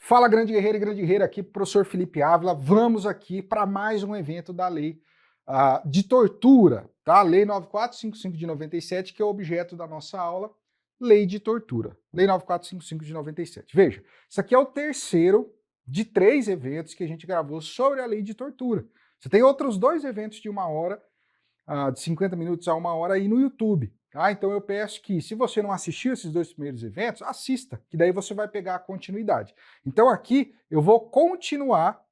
Fala, grande guerreiro e grande guerreira, aqui professor Felipe Ávila. Vamos aqui para mais um evento da lei de tortura, tá? Lei 9455 de 97, que é o objeto da nossa aula, lei de tortura. Lei 9455 de 97. Veja, isso aqui é o terceiro de 3 eventos que a gente gravou sobre a lei de tortura. Você tem outros 2 eventos de 1 hora, de 50 minutos a 1 hora aí no YouTube. Tá? Então eu peço que, se você não assistiu esses 2 primeiros eventos, assista, que daí você vai pegar a continuidade. Então aqui eu vou continuar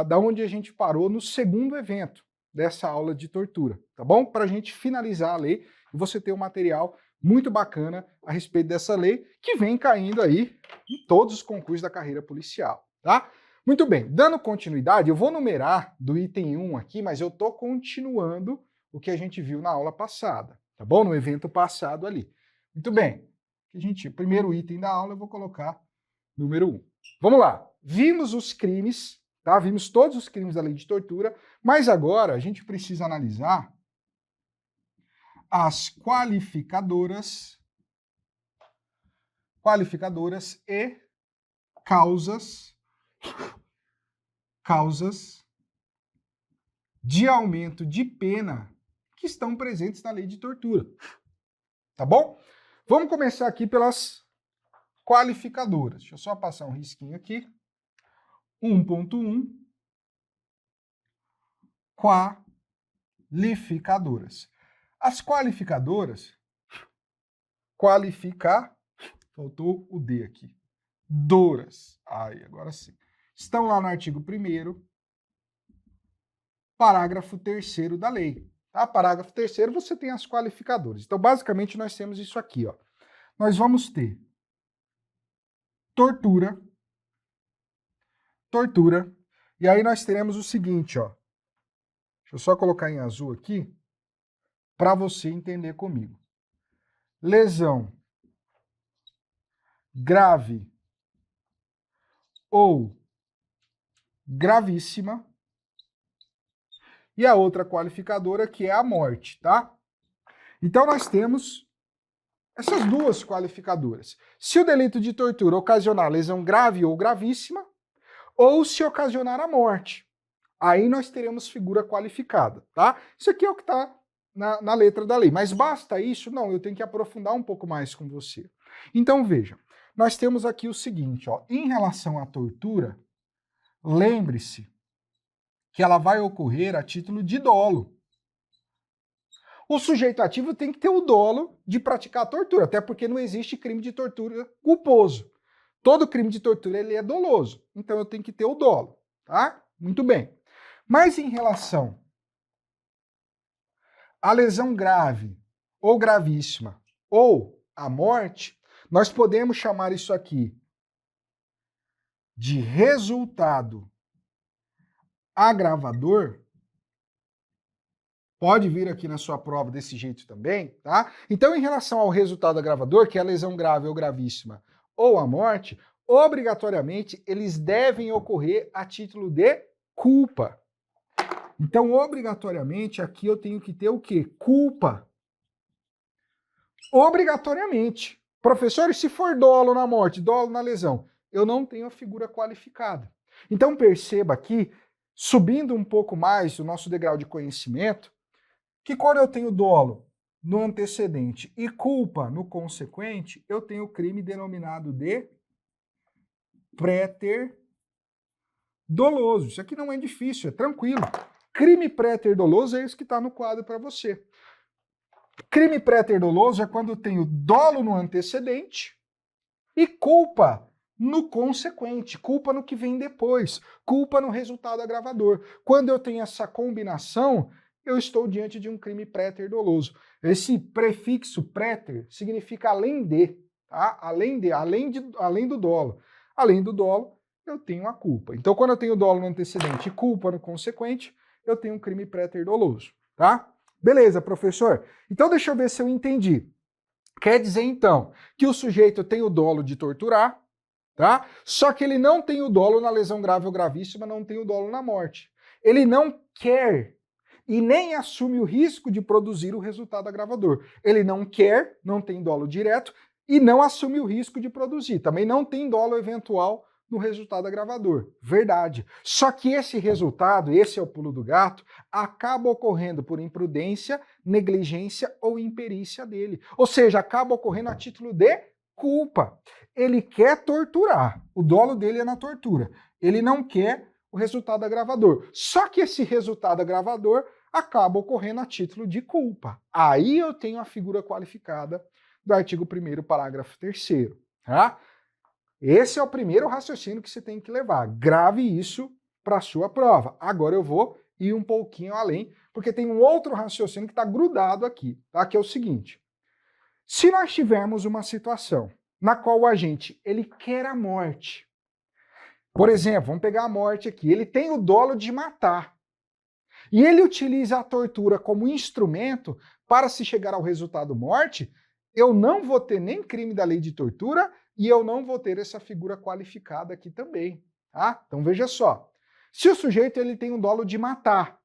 da onde a gente parou no segundo evento dessa aula de tortura, tá bom? Para a gente finalizar a lei e você ter um material muito bacana a respeito dessa lei que vem caindo aí em todos os concursos da carreira policial, tá? Muito bem, dando continuidade, eu vou numerar do item 1 aqui, mas eu tô continuando o que a gente viu na aula passada. Tá bom? No evento passado ali. Muito bem. O primeiro item da aula eu vou colocar número 1. Vamos lá. Vimos os crimes, tá? Vimos todos os crimes da lei de tortura, mas agora a gente precisa analisar as qualificadoras e causas de aumento de pena que estão presentes na lei de tortura. Tá bom? Vamos começar aqui pelas qualificadoras. Deixa eu só passar um risquinho aqui. 1.1 qualificadoras. As qualificadoras, faltou o D aqui. Doras. Aí, agora sim. Estão lá no artigo 1º, parágrafo 3º da lei. Tá? Parágrafo 3º, você tem as qualificadoras. Então, basicamente, nós temos isso aqui, ó. Nós vamos ter tortura, e aí nós teremos o seguinte, ó. Deixa eu só colocar em azul aqui, para você entender comigo. Lesão grave ou gravíssima, e a outra qualificadora que é a morte, tá? Então nós temos essas duas qualificadoras. Se o delito de tortura ocasionar lesão grave ou gravíssima, ou se ocasionar a morte, aí nós teremos figura qualificada, tá? Isso aqui é o que está na letra da lei, mas basta isso? Não, eu tenho que aprofundar um pouco mais com você. Então veja, nós temos aqui o seguinte, ó, em relação à tortura, lembre-se que ela vai ocorrer a título de dolo. O sujeito ativo tem que ter o dolo de praticar a tortura, até porque não existe crime de tortura culposo. Todo crime de tortura ele é doloso, então eu tenho que ter o dolo, tá? Muito bem. Mas em relação à lesão grave ou gravíssima ou à morte, nós podemos chamar isso aqui de resultado agravador. Pode vir aqui na sua prova desse jeito também, tá? Então, em relação ao resultado agravador, que é a lesão grave ou gravíssima ou a morte, obrigatoriamente eles devem ocorrer a título de culpa. Então, obrigatoriamente, aqui eu tenho que ter o quê? Culpa. Obrigatoriamente. Professor, e se for dolo na morte, dolo na lesão? Eu não tenho a figura qualificada. Então, perceba aqui, subindo um pouco mais o nosso degrau de conhecimento, que quando eu tenho dolo no antecedente e culpa no consequente, eu tenho o crime denominado de préter doloso. Isso aqui não é difícil, é tranquilo. Crime préter doloso é isso que está no quadro para você. Crime préter doloso é quando eu tenho dolo no antecedente e culpa no consequente, culpa no que vem depois, culpa no resultado agravador. Quando eu tenho essa combinação, eu estou diante de um crime préter doloso. Esse prefixo préter significa além de, tá? Além do dolo. Além do dolo, eu tenho a culpa. Então, quando eu tenho dolo no antecedente e culpa no consequente, eu tenho um crime préter doloso, tá? Beleza, professor? Então, deixa eu ver se eu entendi. Quer dizer, então, que o sujeito tem o dolo de torturar, tá? Só que ele não tem o dolo na lesão grave ou gravíssima, não tem o dolo na morte. Ele não quer e nem assume o risco de produzir o resultado agravador. Ele não quer, não tem dolo direto, e não assume o risco de produzir. Também não tem dolo eventual no resultado agravador. Verdade. Só que esse resultado, esse é o pulo do gato, acaba ocorrendo por imprudência, negligência ou imperícia dele. Ou seja, acaba ocorrendo a título de culpa. Ele quer torturar. O dolo dele é na tortura. Ele não quer o resultado agravador. Só que esse resultado agravador acaba ocorrendo a título de culpa. Aí eu tenho a figura qualificada do artigo 1º, parágrafo 3º. Tá? Esse é o primeiro raciocínio que você tem que levar. Grave isso para a sua prova. Agora eu vou ir um pouquinho além, porque tem um outro raciocínio que está grudado aqui, tá? Que é o seguinte. Se nós tivermos uma situação na qual o agente ele quer a morte, por exemplo, vamos pegar a morte aqui, ele tem o dolo de matar, e ele utiliza a tortura como instrumento para se chegar ao resultado morte, eu não vou ter nem crime da lei de tortura e eu não vou ter essa figura qualificada aqui também. Tá? Então veja só, se o sujeito ele tem um dolo de matar,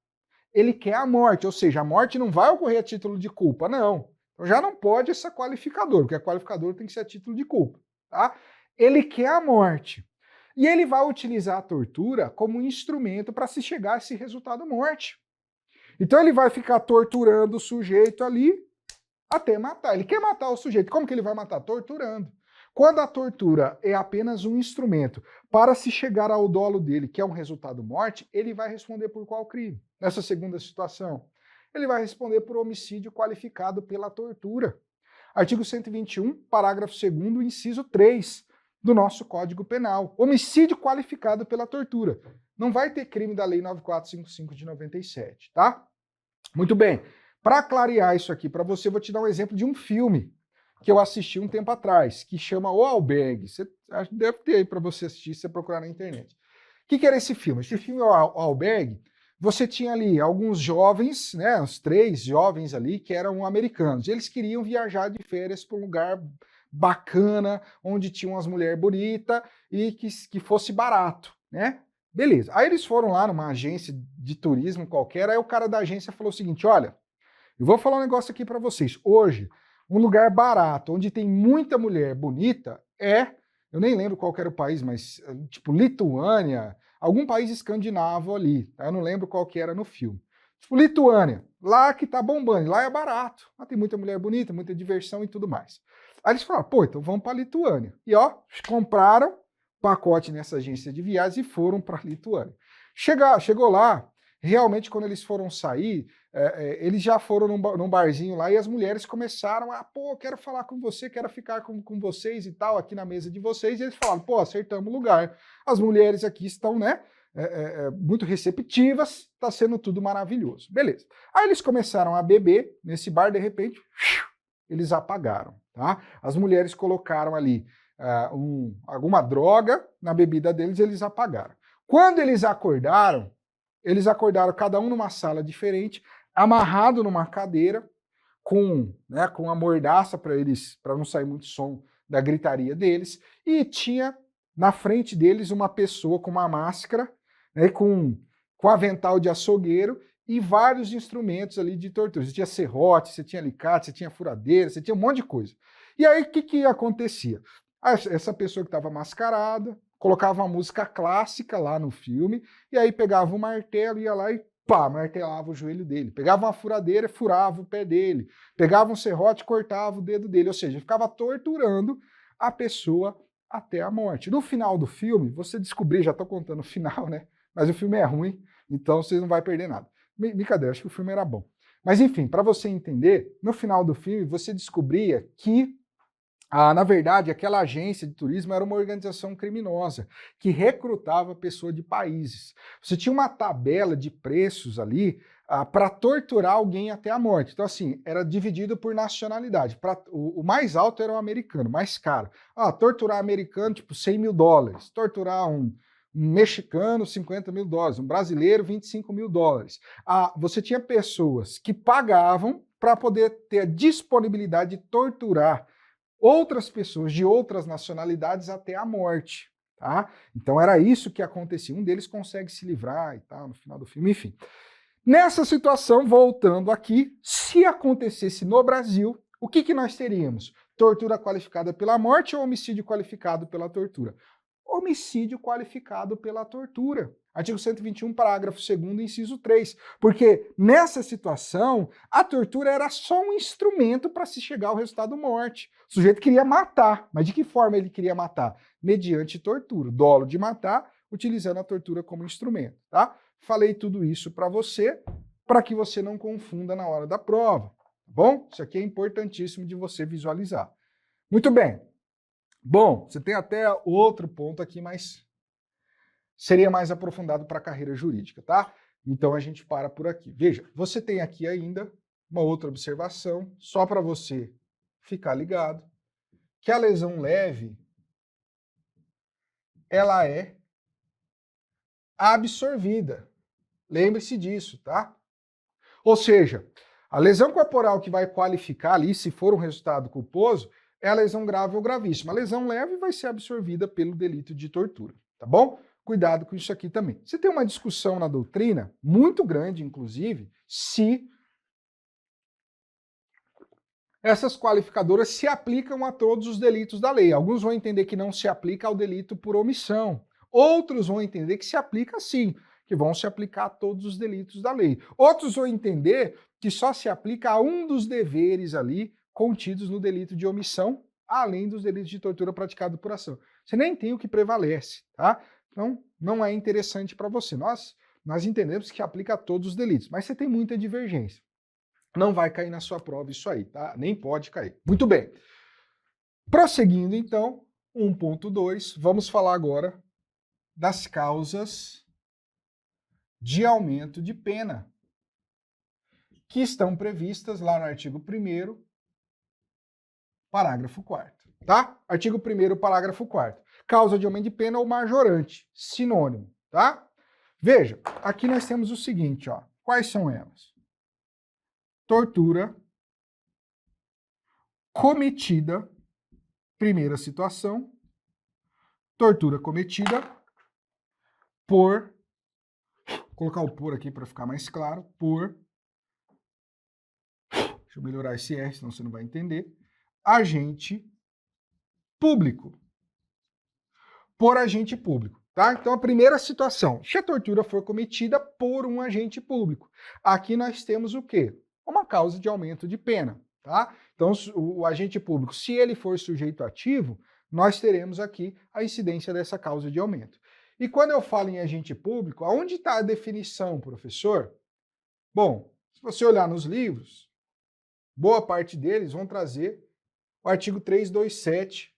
ele quer a morte, ou seja, a morte não vai ocorrer a título de culpa, não. Então já não pode essa qualificador, porque a qualificador tem que ser a título de culpa. Tá? Ele quer a morte. E ele vai utilizar a tortura como instrumento para se chegar a esse resultado morte. Então ele vai ficar torturando o sujeito ali até matar. Ele quer matar o sujeito. Como que ele vai matar? Torturando. Quando a tortura é apenas um instrumento para se chegar ao dolo dele, que é um resultado morte, ele vai responder por qual crime? Nessa segunda situação, ele vai responder por homicídio qualificado pela tortura. Artigo 121, parágrafo 2º, inciso 3 do nosso Código Penal. Homicídio qualificado pela tortura. Não vai ter crime da Lei 9455 de 97, tá? Muito bem. Para clarear isso aqui para você, eu vou te dar um exemplo de um filme que eu assisti um tempo atrás, que chama O Albergue. Você deve ter aí para você assistir, se você procurar na internet. O que era esse filme? Esse filme, O Albergue, você tinha ali alguns jovens, né, uns 3 jovens ali, que eram americanos. Eles queriam viajar de férias para um lugar bacana, onde tinha umas mulheres bonitas e que fosse barato, né? Beleza. Aí eles foram lá numa agência de turismo qualquer, aí o cara da agência falou o seguinte, olha, eu vou falar um negócio aqui para vocês. Hoje, um lugar barato, onde tem muita mulher bonita, eu nem lembro qual era o país, mas tipo Lituânia, algum país escandinavo ali, tá? Eu não lembro qual que era no filme. Tipo Lituânia, lá que tá bombando, lá é barato, lá tem muita mulher bonita, muita diversão e tudo mais. Aí eles falaram, pô, então vamos para Lituânia. E ó, compraram pacote nessa agência de viagens e foram para Lituânia. Chegou lá, realmente quando eles foram sair, eles já foram num barzinho lá e as mulheres começaram a, pô, quero falar com você, quero ficar com vocês e tal, aqui na mesa de vocês. E eles falaram, pô, acertamos o lugar. As mulheres aqui estão, né, muito receptivas, tá sendo tudo maravilhoso. Beleza. Aí eles começaram a beber nesse bar, de repente, eles apagaram, tá? As mulheres colocaram ali alguma droga na bebida deles, eles apagaram. Quando eles acordaram cada um numa sala diferente, amarrado numa cadeira, com a mordaça para não sair muito som da gritaria deles, e tinha na frente deles uma pessoa com uma máscara, né, com avental de açougueiro e vários instrumentos ali de tortura. Você tinha serrote, você tinha alicate, você tinha furadeira, você tinha um monte de coisa. E aí o que acontecia? Essa pessoa que estava mascarada colocava uma música clássica lá no filme, e aí pegava um martelo, ia lá e pá, martelava o joelho dele. Pegava uma furadeira, furava o pé dele. Pegava um serrote, cortava o dedo dele. Ou seja, ficava torturando a pessoa até a morte. No final do filme, você descobrir, já estou contando o final, né? Mas o filme é ruim, então vocês não vão perder nada. Brincadeira, acho que o filme era bom. Mas enfim, para você entender, no final do filme, você descobria que na verdade, aquela agência de turismo era uma organização criminosa que recrutava pessoas de países. Você tinha uma tabela de preços ali para torturar alguém até a morte. Então, assim, era dividido por nacionalidade. O mais alto era o americano, mais caro. Torturar americano, tipo, $100 mil. Torturar um mexicano, $50 mil. Um brasileiro, $25 mil. Você tinha pessoas que pagavam para poder ter a disponibilidade de torturar outras pessoas de outras nacionalidades até a morte, tá? Então era isso que acontecia. Um deles consegue se livrar e tal, no final do filme, enfim. Nessa situação, voltando aqui, se acontecesse no Brasil, o que nós teríamos? Tortura qualificada pela morte ou homicídio qualificado pela tortura? homicídio qualificado pela tortura. Artigo 121, parágrafo 2º, inciso 3. Porque nessa situação, a tortura era só um instrumento para se chegar ao resultado morte. O sujeito queria matar, mas de que forma ele queria matar? Mediante tortura, dolo de matar, utilizando a tortura como instrumento, tá? Falei tudo isso para que você não confunda na hora da prova, tá bom? Isso aqui é importantíssimo de você visualizar. Muito bem. Bom, você tem até outro ponto aqui, mas seria mais aprofundado para a carreira jurídica, tá? Então a gente para por aqui. Veja, você tem aqui ainda uma outra observação, só para você ficar ligado, que a lesão leve, ela é absorvida. Lembre-se disso, tá? Ou seja, a lesão corporal que vai qualificar ali, se for um resultado culposo, é a lesão grave ou gravíssima. A lesão leve vai ser absorvida pelo delito de tortura, tá bom? Cuidado com isso aqui também. Você tem uma discussão na doutrina, muito grande, inclusive, se essas qualificadoras se aplicam a todos os delitos da lei. Alguns vão entender que não se aplica ao delito por omissão. Outros vão entender que se aplica sim, que vão se aplicar a todos os delitos da lei. Outros vão entender que só se aplica a um dos deveres ali contidos no delito de omissão, além dos delitos de tortura praticados por ação. Você nem tem o que prevalece, tá? Então, não é interessante para você. Nós entendemos que aplica a todos os delitos, mas você tem muita divergência. Não vai cair na sua prova isso aí, tá? Nem pode cair. Muito bem. Prosseguindo, então, 1.2, vamos falar agora das causas de aumento de pena, que estão previstas lá no artigo 1º, parágrafo 4º, tá? Artigo 1º, parágrafo 4º. Causa de aumento de pena ou majorante, sinônimo, tá? Veja, aqui nós temos o seguinte, ó. Quais são elas? Tortura cometida, primeira situação, tortura cometida por, vou colocar o por aqui para ficar mais claro, por, deixa eu melhorar esse R, senão você não vai entender, agente público. Por agente público, tá? Então a primeira situação, se a tortura for cometida por um agente público. Aqui nós temos o quê? Uma causa de aumento de pena, tá? Então o agente público, se ele for sujeito ativo, nós teremos aqui a incidência dessa causa de aumento. E quando eu falo em agente público, aonde está a definição, professor? Bom, se você olhar nos livros, boa parte deles vão trazer o artigo 327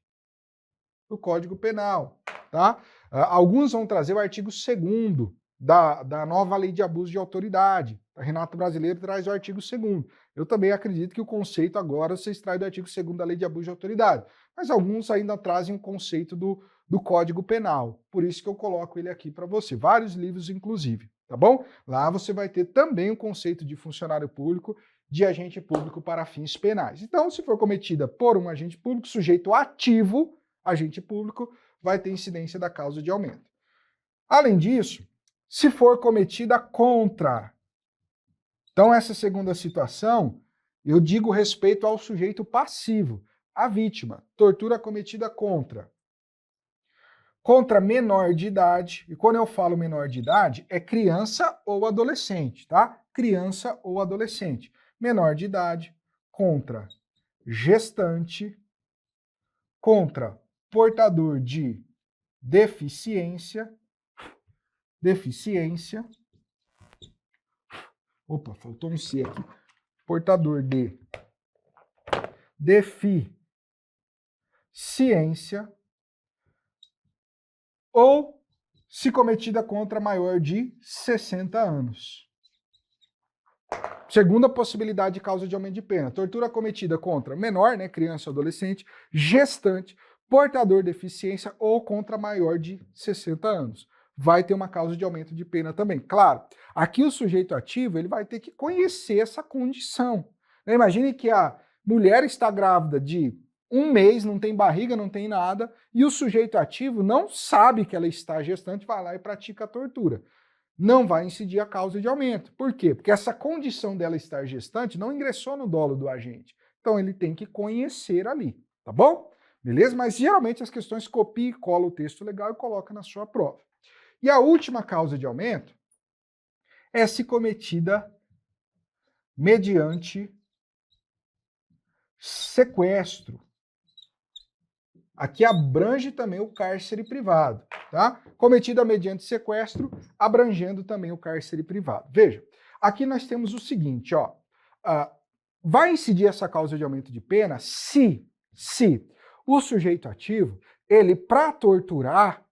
do Código Penal, tá? Alguns vão trazer o artigo 2º da nova lei de abuso de autoridade. A Renato Brasileiro traz o artigo 2º. Eu também acredito que o conceito agora se extrai do artigo 2º da lei de abuso de autoridade, mas alguns ainda trazem o conceito do Código Penal. Por isso que eu coloco ele aqui para você. Vários livros, inclusive, tá bom? Lá você vai ter também o conceito de funcionário público, de agente público para fins penais. Então, se for cometida por um agente público, sujeito ativo, agente público, vai ter incidência da causa de aumento. Além disso, se for cometida contra. Então, essa segunda situação, eu digo respeito ao sujeito passivo, a vítima, tortura cometida contra menor de idade, e quando eu falo menor de idade, é criança ou adolescente, tá? Criança ou adolescente. Menor de idade, contra gestante, contra portador de deficiência, opa, faltou um C aqui, portador de deficiência, ou se cometida contra maior de 60 anos. Segunda possibilidade de causa de aumento de pena, tortura cometida contra menor, né, criança ou adolescente, gestante, portador de deficiência ou contra maior de 60 anos. Vai ter uma causa de aumento de pena também. Claro, aqui o sujeito ativo ele vai ter que conhecer essa condição. Imagine que a mulher está grávida de 1 mês, não tem barriga, não tem nada, e o sujeito ativo não sabe que ela está gestante, vai lá e pratica a tortura. Não vai incidir a causa de aumento. Por quê? Porque essa condição dela estar gestante não ingressou no dolo do agente. Então ele tem que conhecer ali, tá bom? beleza? Mas geralmente as questões copia e cola o texto legal e coloca na sua prova. E a última causa de aumento é se cometida mediante sequestro. Aqui abrange também o cárcere privado, tá? Cometida mediante sequestro, abrangendo também o cárcere privado. Veja, aqui nós temos o seguinte, ó. Vai incidir essa causa de aumento de pena se o sujeito ativo, ele, para torturar,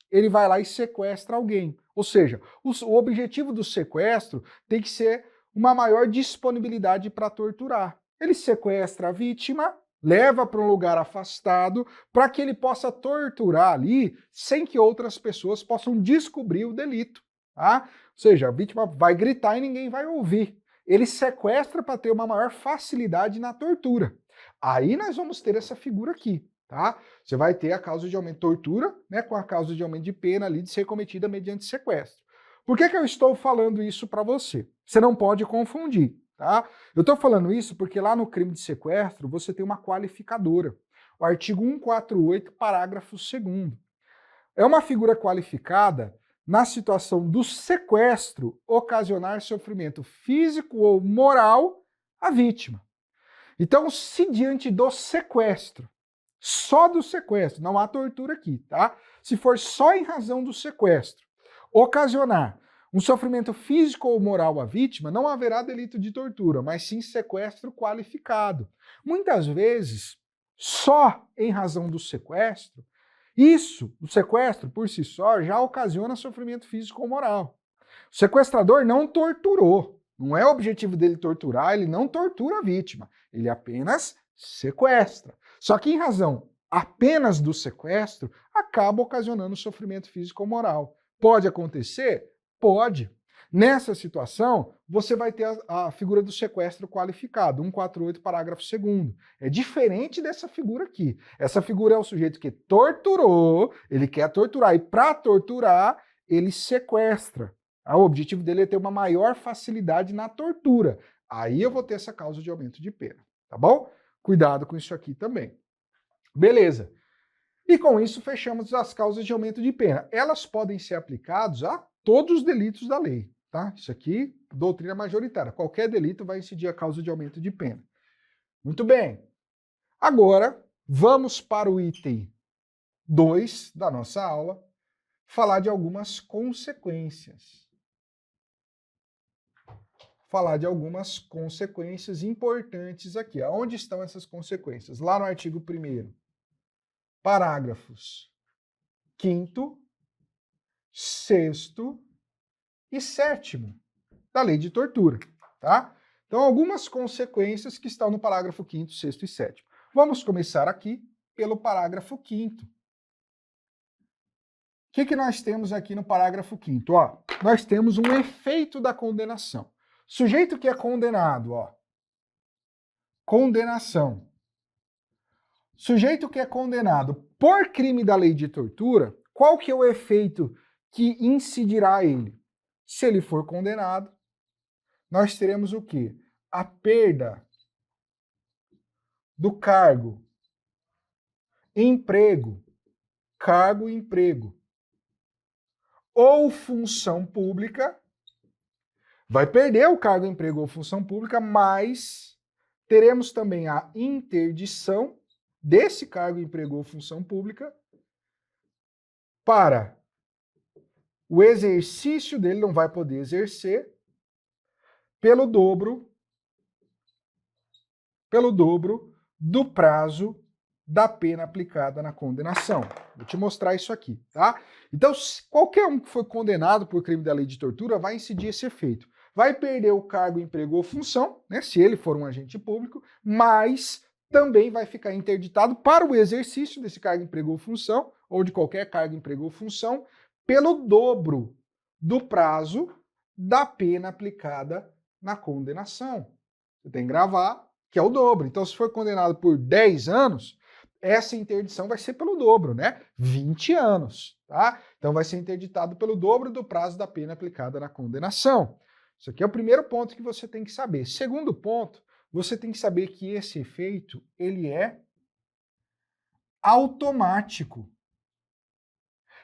ele vai lá e sequestra alguém. Ou seja, o objetivo do sequestro tem que ser uma maior disponibilidade para torturar. Ele sequestra a vítima, leva para um lugar afastado, para que ele possa torturar ali sem que outras pessoas possam descobrir o delito. Tá? Ou seja, a vítima vai gritar e ninguém vai ouvir. Ele sequestra para ter uma maior facilidade na tortura. Aí nós vamos ter essa figura aqui. Tá? Você vai ter a causa de aumento de tortura, né, com a causa de aumento de pena ali de ser cometida mediante sequestro. Por que eu estou falando isso para você? Você não pode confundir. Tá? Eu estou falando isso porque lá no crime de sequestro você tem uma qualificadora. O artigo 148, parágrafo 2º. É uma figura qualificada na situação do sequestro ocasionar sofrimento físico ou moral à vítima. Então, se diante do sequestro, só do sequestro, não há tortura aqui, tá? Se for só em razão do sequestro, ocasionar um sofrimento físico ou moral à vítima, não haverá delito de tortura, mas sim sequestro qualificado. Muitas vezes, só em razão do sequestro, o sequestro por si só, já ocasiona sofrimento físico ou moral. O sequestrador não torturou, não é o objetivo dele torturar, ele não tortura a vítima, ele apenas sequestra. Só que em razão apenas do sequestro, acaba ocasionando sofrimento físico ou moral. Pode acontecer? Pode. Nessa situação, você vai ter a figura do sequestro qualificado, 148, parágrafo 2º. É diferente dessa figura aqui. Essa figura é o sujeito que torturou, ele quer torturar, e para torturar, ele sequestra. O objetivo dele é ter uma maior facilidade na tortura. Aí eu vou ter essa causa de aumento de pena, tá bom? Cuidado com isso aqui também. Beleza. E com isso fechamos as causas de aumento de pena. Elas podem ser aplicadas a todos os delitos da lei, tá? Isso aqui, doutrina majoritária. Qualquer delito vai incidir a causa de aumento de pena. Muito bem. Agora, vamos para o item 2 da nossa aula, falar de algumas consequências. Falar de algumas consequências importantes aqui. Onde estão essas consequências? Lá no artigo 1º, parágrafos 5º, 6º e 7º da lei de tortura, tá? Então, algumas consequências que estão no parágrafo 5º, 6º e 7º. Vamos começar aqui pelo parágrafo 5º. O que nós temos aqui no parágrafo 5º? Ó, nós temos um efeito da condenação. Sujeito que é condenado, ó, condenação. Sujeito que é condenado por crime da lei de tortura, qual que é o efeito que incidirá a ele? Se ele for condenado, nós teremos o quê? A perda do cargo, emprego, cargo e emprego, ou função pública, vai perder o cargo, emprego ou função pública, mas teremos também a interdição desse cargo, emprego ou função pública para o exercício dele, não vai poder exercer pelo dobro do prazo da pena aplicada na condenação. Vou te mostrar isso aqui, tá? Então, qualquer um que foi condenado por crime da lei de tortura vai incidir esse efeito. Vai perder o cargo, emprego ou função, né, se ele for um agente público, mas também vai ficar interditado para o exercício desse cargo, emprego ou função, ou de qualquer cargo, emprego ou função, pelo dobro do prazo da pena aplicada na condenação. Você tem que gravar, que é o dobro. Então, se for condenado por 10 anos, essa interdição vai ser pelo dobro, né? 20 anos, tá? Então, vai ser interditado pelo dobro do prazo da pena aplicada na condenação. Isso aqui é o primeiro ponto que você tem que saber. Segundo ponto, você tem que saber que esse efeito, ele é automático.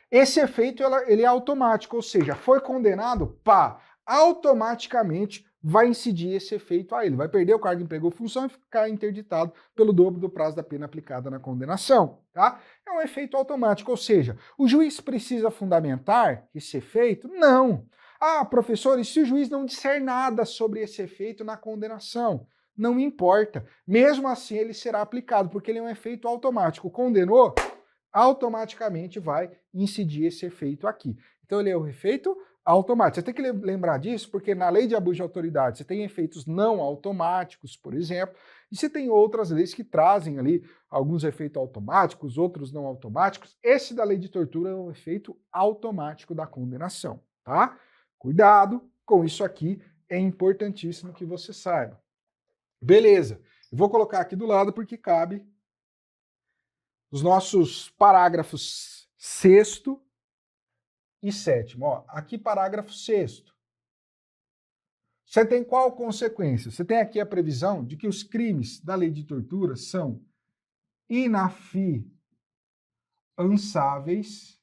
Esse efeito ele é automático, ou seja, foi condenado, pá, automaticamente vai incidir esse efeito a ele. Vai perder o cargo, emprego ou função e ficar interditado pelo dobro do prazo da pena aplicada na condenação. Tá? É um efeito automático, ou seja, o juiz precisa fundamentar esse efeito? Não. Ah, professor, e se o juiz não disser nada sobre esse efeito na condenação? Não importa. Mesmo assim, ele será aplicado, porque ele é um efeito automático. Condenou? Automaticamente vai incidir esse efeito aqui. Então ele é um efeito automático. Você tem que lembrar disso, porque na lei de abuso de autoridade você tem efeitos não automáticos, por exemplo, e você tem outras leis que trazem ali alguns efeitos automáticos, outros não automáticos. Esse da lei de tortura é um efeito automático da condenação, tá? Cuidado com isso aqui, é importantíssimo que você saiba. Beleza, eu vou colocar aqui do lado porque cabe os nossos parágrafos 6º e 7º. Ó, aqui parágrafo 6º. Você tem qual consequência? Você tem aqui a previsão de que os crimes da lei de tortura são inafiançáveis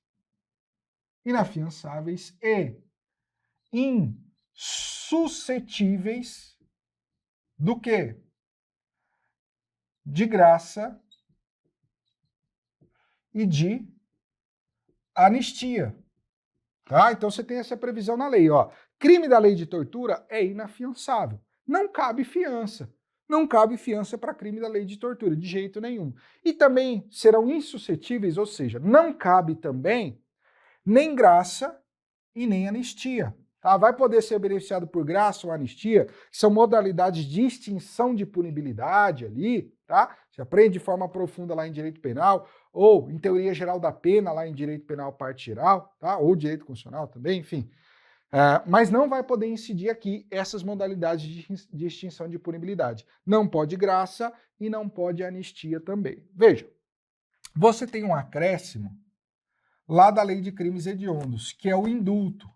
e insuscetíveis do quê? De graça e de anistia. Tá? Então você tem essa previsão na lei. Ó. Crime da lei de tortura é inafiançável. Não cabe fiança. Não cabe fiança para crime da lei de tortura, de jeito nenhum. E também serão insuscetíveis, ou seja, não cabe também nem graça e nem anistia. Tá? Vai poder ser beneficiado por graça ou anistia, que são modalidades de extinção de punibilidade ali, tá? Você aprende de forma profunda lá em direito penal, ou em teoria geral da pena lá em direito penal parte geral, tá? Ou direito constitucional também, enfim. Mas não vai poder incidir aqui essas modalidades de extinção de punibilidade. Não pode graça e não pode anistia também. Veja, você tem um acréscimo lá da lei de crimes hediondos, que é o indulto.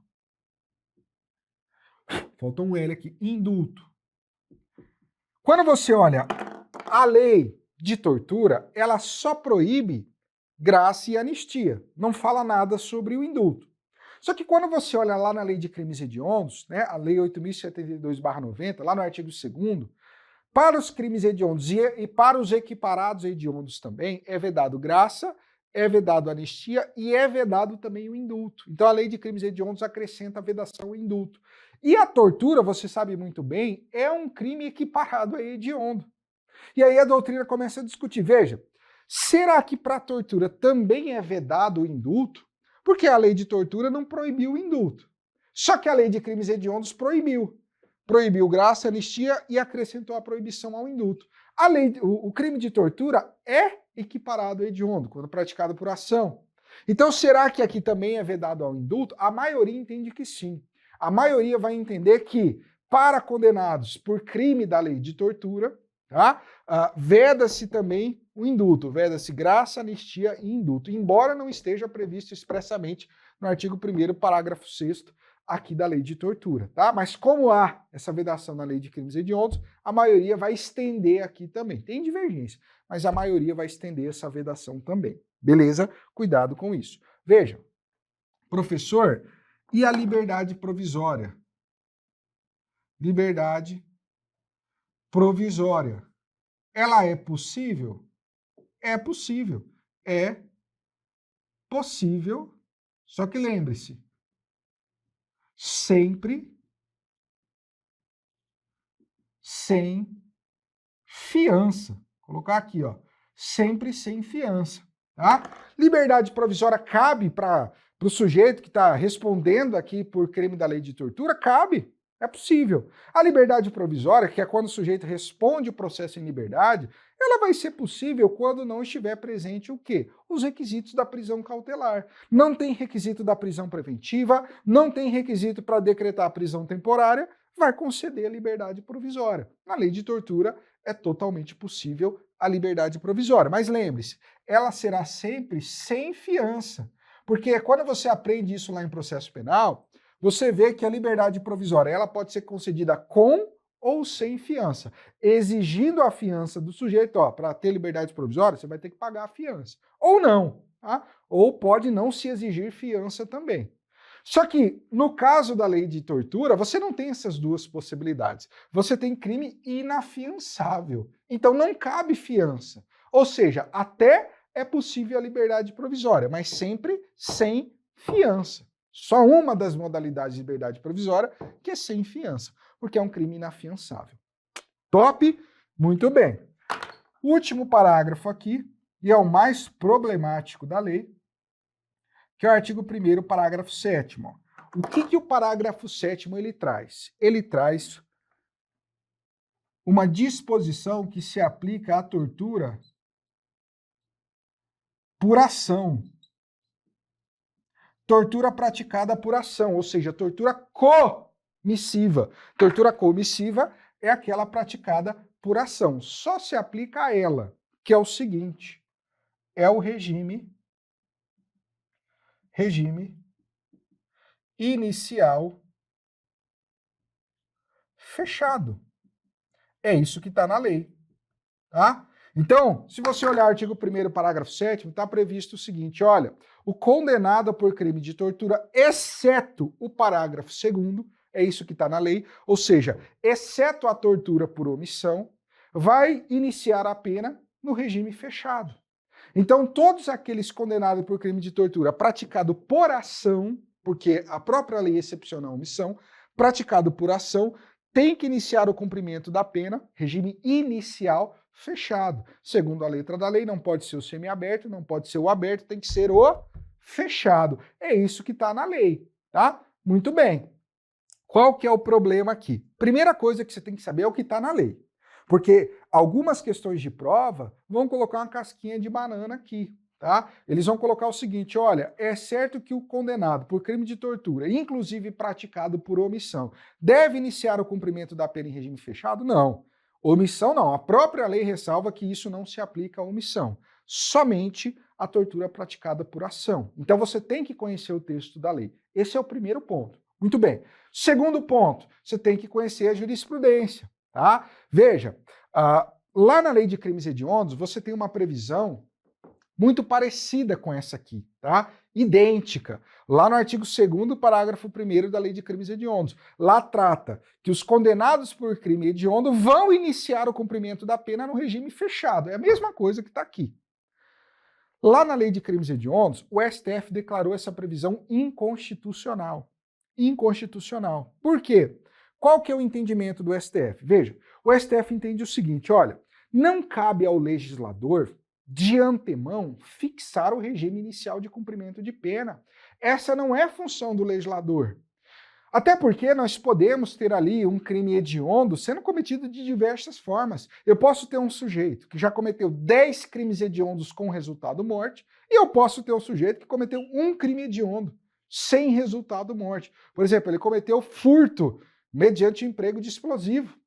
Faltou um L aqui, indulto. Quando você olha a lei de tortura, ela só proíbe graça e anistia. Não fala nada sobre o indulto. Só que quando você olha lá na lei de crimes hediondos, né, a lei 8.072/90, lá no artigo 2º, para os crimes hediondos e para os equiparados hediondos também, é vedado graça, é vedado anistia e é vedado também o indulto. Então a lei de crimes hediondos acrescenta a vedação ao indulto. E a tortura, você sabe muito bem, é um crime equiparado a hediondo. E aí a doutrina começa a discutir. Veja, será que para a tortura também é vedado o indulto? Porque a lei de tortura não proibiu o indulto. Só que a lei de crimes hediondos proibiu. Proibiu graça, anistia e acrescentou a proibição ao indulto. O crime de tortura é equiparado ao hediondo, quando praticado por ação. Então, será que aqui também é vedado ao indulto? A maioria entende que sim. A maioria vai entender que, para condenados por crime da lei de tortura, tá? Veda-se também o indulto, veda-se graça, anistia e indulto, embora não esteja previsto expressamente no artigo 1º, parágrafo 6º, aqui da lei de tortura, tá? Mas como há essa vedação na lei de crimes hediondos, a maioria vai estender aqui também. Tem divergência, mas a maioria vai estender essa vedação também. Beleza? Cuidado com isso. Veja, professor, e a liberdade provisória? Liberdade provisória. Ela é possível? É possível. É possível, só que lembre-se, sempre sem fiança. Vou colocar aqui, ó, sempre sem fiança, tá? Liberdade provisória cabe para o sujeito que está respondendo aqui por crime da lei de tortura? Cabe. É possível. A liberdade provisória, que é quando o sujeito responde o processo em liberdade, ela vai ser possível quando não estiver presente o quê? Os requisitos da prisão cautelar. Não tem requisito da prisão preventiva, não tem requisito para decretar a prisão temporária, vai conceder a liberdade provisória. Na lei de tortura é totalmente possível a liberdade provisória. Mas lembre-se, ela será sempre sem fiança. Porque quando você aprende isso lá em processo penal, você vê que a liberdade provisória ela pode ser concedida com ou sem fiança, exigindo a fiança do sujeito, para ter liberdade provisória, você vai ter que pagar a fiança. Ou não, tá? Ou pode não se exigir fiança também. Só que, no caso da lei de tortura, você não tem essas duas possibilidades. Você tem crime inafiançável. Então não cabe fiança. Ou seja, até é possível a liberdade provisória, mas sempre sem fiança. Só uma das modalidades de liberdade provisória que é sem fiança, porque é um crime inafiançável. Top? Muito bem. Último parágrafo aqui, e é o mais problemático da lei, que é o artigo 1º, parágrafo 7º. O que o parágrafo 7º ele traz? Ele traz uma disposição que se aplica à tortura por ação. Tortura praticada por ação, ou seja, tortura comissiva. Tortura comissiva é aquela praticada por ação. Só se aplica a ela, que é o seguinte, é o regime inicial fechado. É isso que está na lei, tá? Então, se você olhar o artigo 1º, parágrafo 7º, está previsto o seguinte, olha, o condenado por crime de tortura, exceto o parágrafo 2º, é isso que está na lei, ou seja, exceto a tortura por omissão, vai iniciar a pena no regime fechado. Então, todos aqueles condenados por crime de tortura praticado por ação, porque a própria lei excepciona a omissão, praticado por ação, tem que iniciar o cumprimento da pena, regime inicial fechado. Segundo a letra da lei, não pode ser o semiaberto, não pode ser o aberto, tem que ser o fechado. É isso que está na lei, tá? Muito bem. Qual que é o problema aqui? Primeira coisa que você tem que saber é o que está na lei. Porque algumas questões de prova vão colocar uma casquinha de banana aqui, tá? Eles vão colocar o seguinte, olha, é certo que o condenado por crime de tortura, inclusive praticado por omissão, deve iniciar o cumprimento da pena em regime fechado? Não. Omissão não. A própria lei ressalva que isso não se aplica à omissão. Somente a tortura praticada por ação. Então você tem que conhecer o texto da lei. Esse é o primeiro ponto. Muito bem. Segundo ponto, você tem que conhecer a jurisprudência. Tá? Veja, lá na lei de crimes hediondos, você tem uma previsão muito parecida com essa aqui, tá? Idêntica. Lá no artigo 2º, parágrafo 1º da lei de crimes hediondos. Lá trata que os condenados por crime hediondo vão iniciar o cumprimento da pena no regime fechado. É a mesma coisa que está aqui. Lá na lei de crimes hediondos, o STF declarou essa previsão inconstitucional. Inconstitucional. Por quê? Qual que é o entendimento do STF? Veja, o STF entende o seguinte, olha, não cabe ao legislador, de antemão, fixar o regime inicial de cumprimento de pena. Essa não é função do legislador. Até porque nós podemos ter ali um crime hediondo sendo cometido de diversas formas. Eu posso ter um sujeito que já cometeu 10 crimes hediondos com resultado morte, e eu posso ter um sujeito que cometeu um crime hediondo sem resultado morte. Por exemplo, ele cometeu furto mediante emprego de explosivo.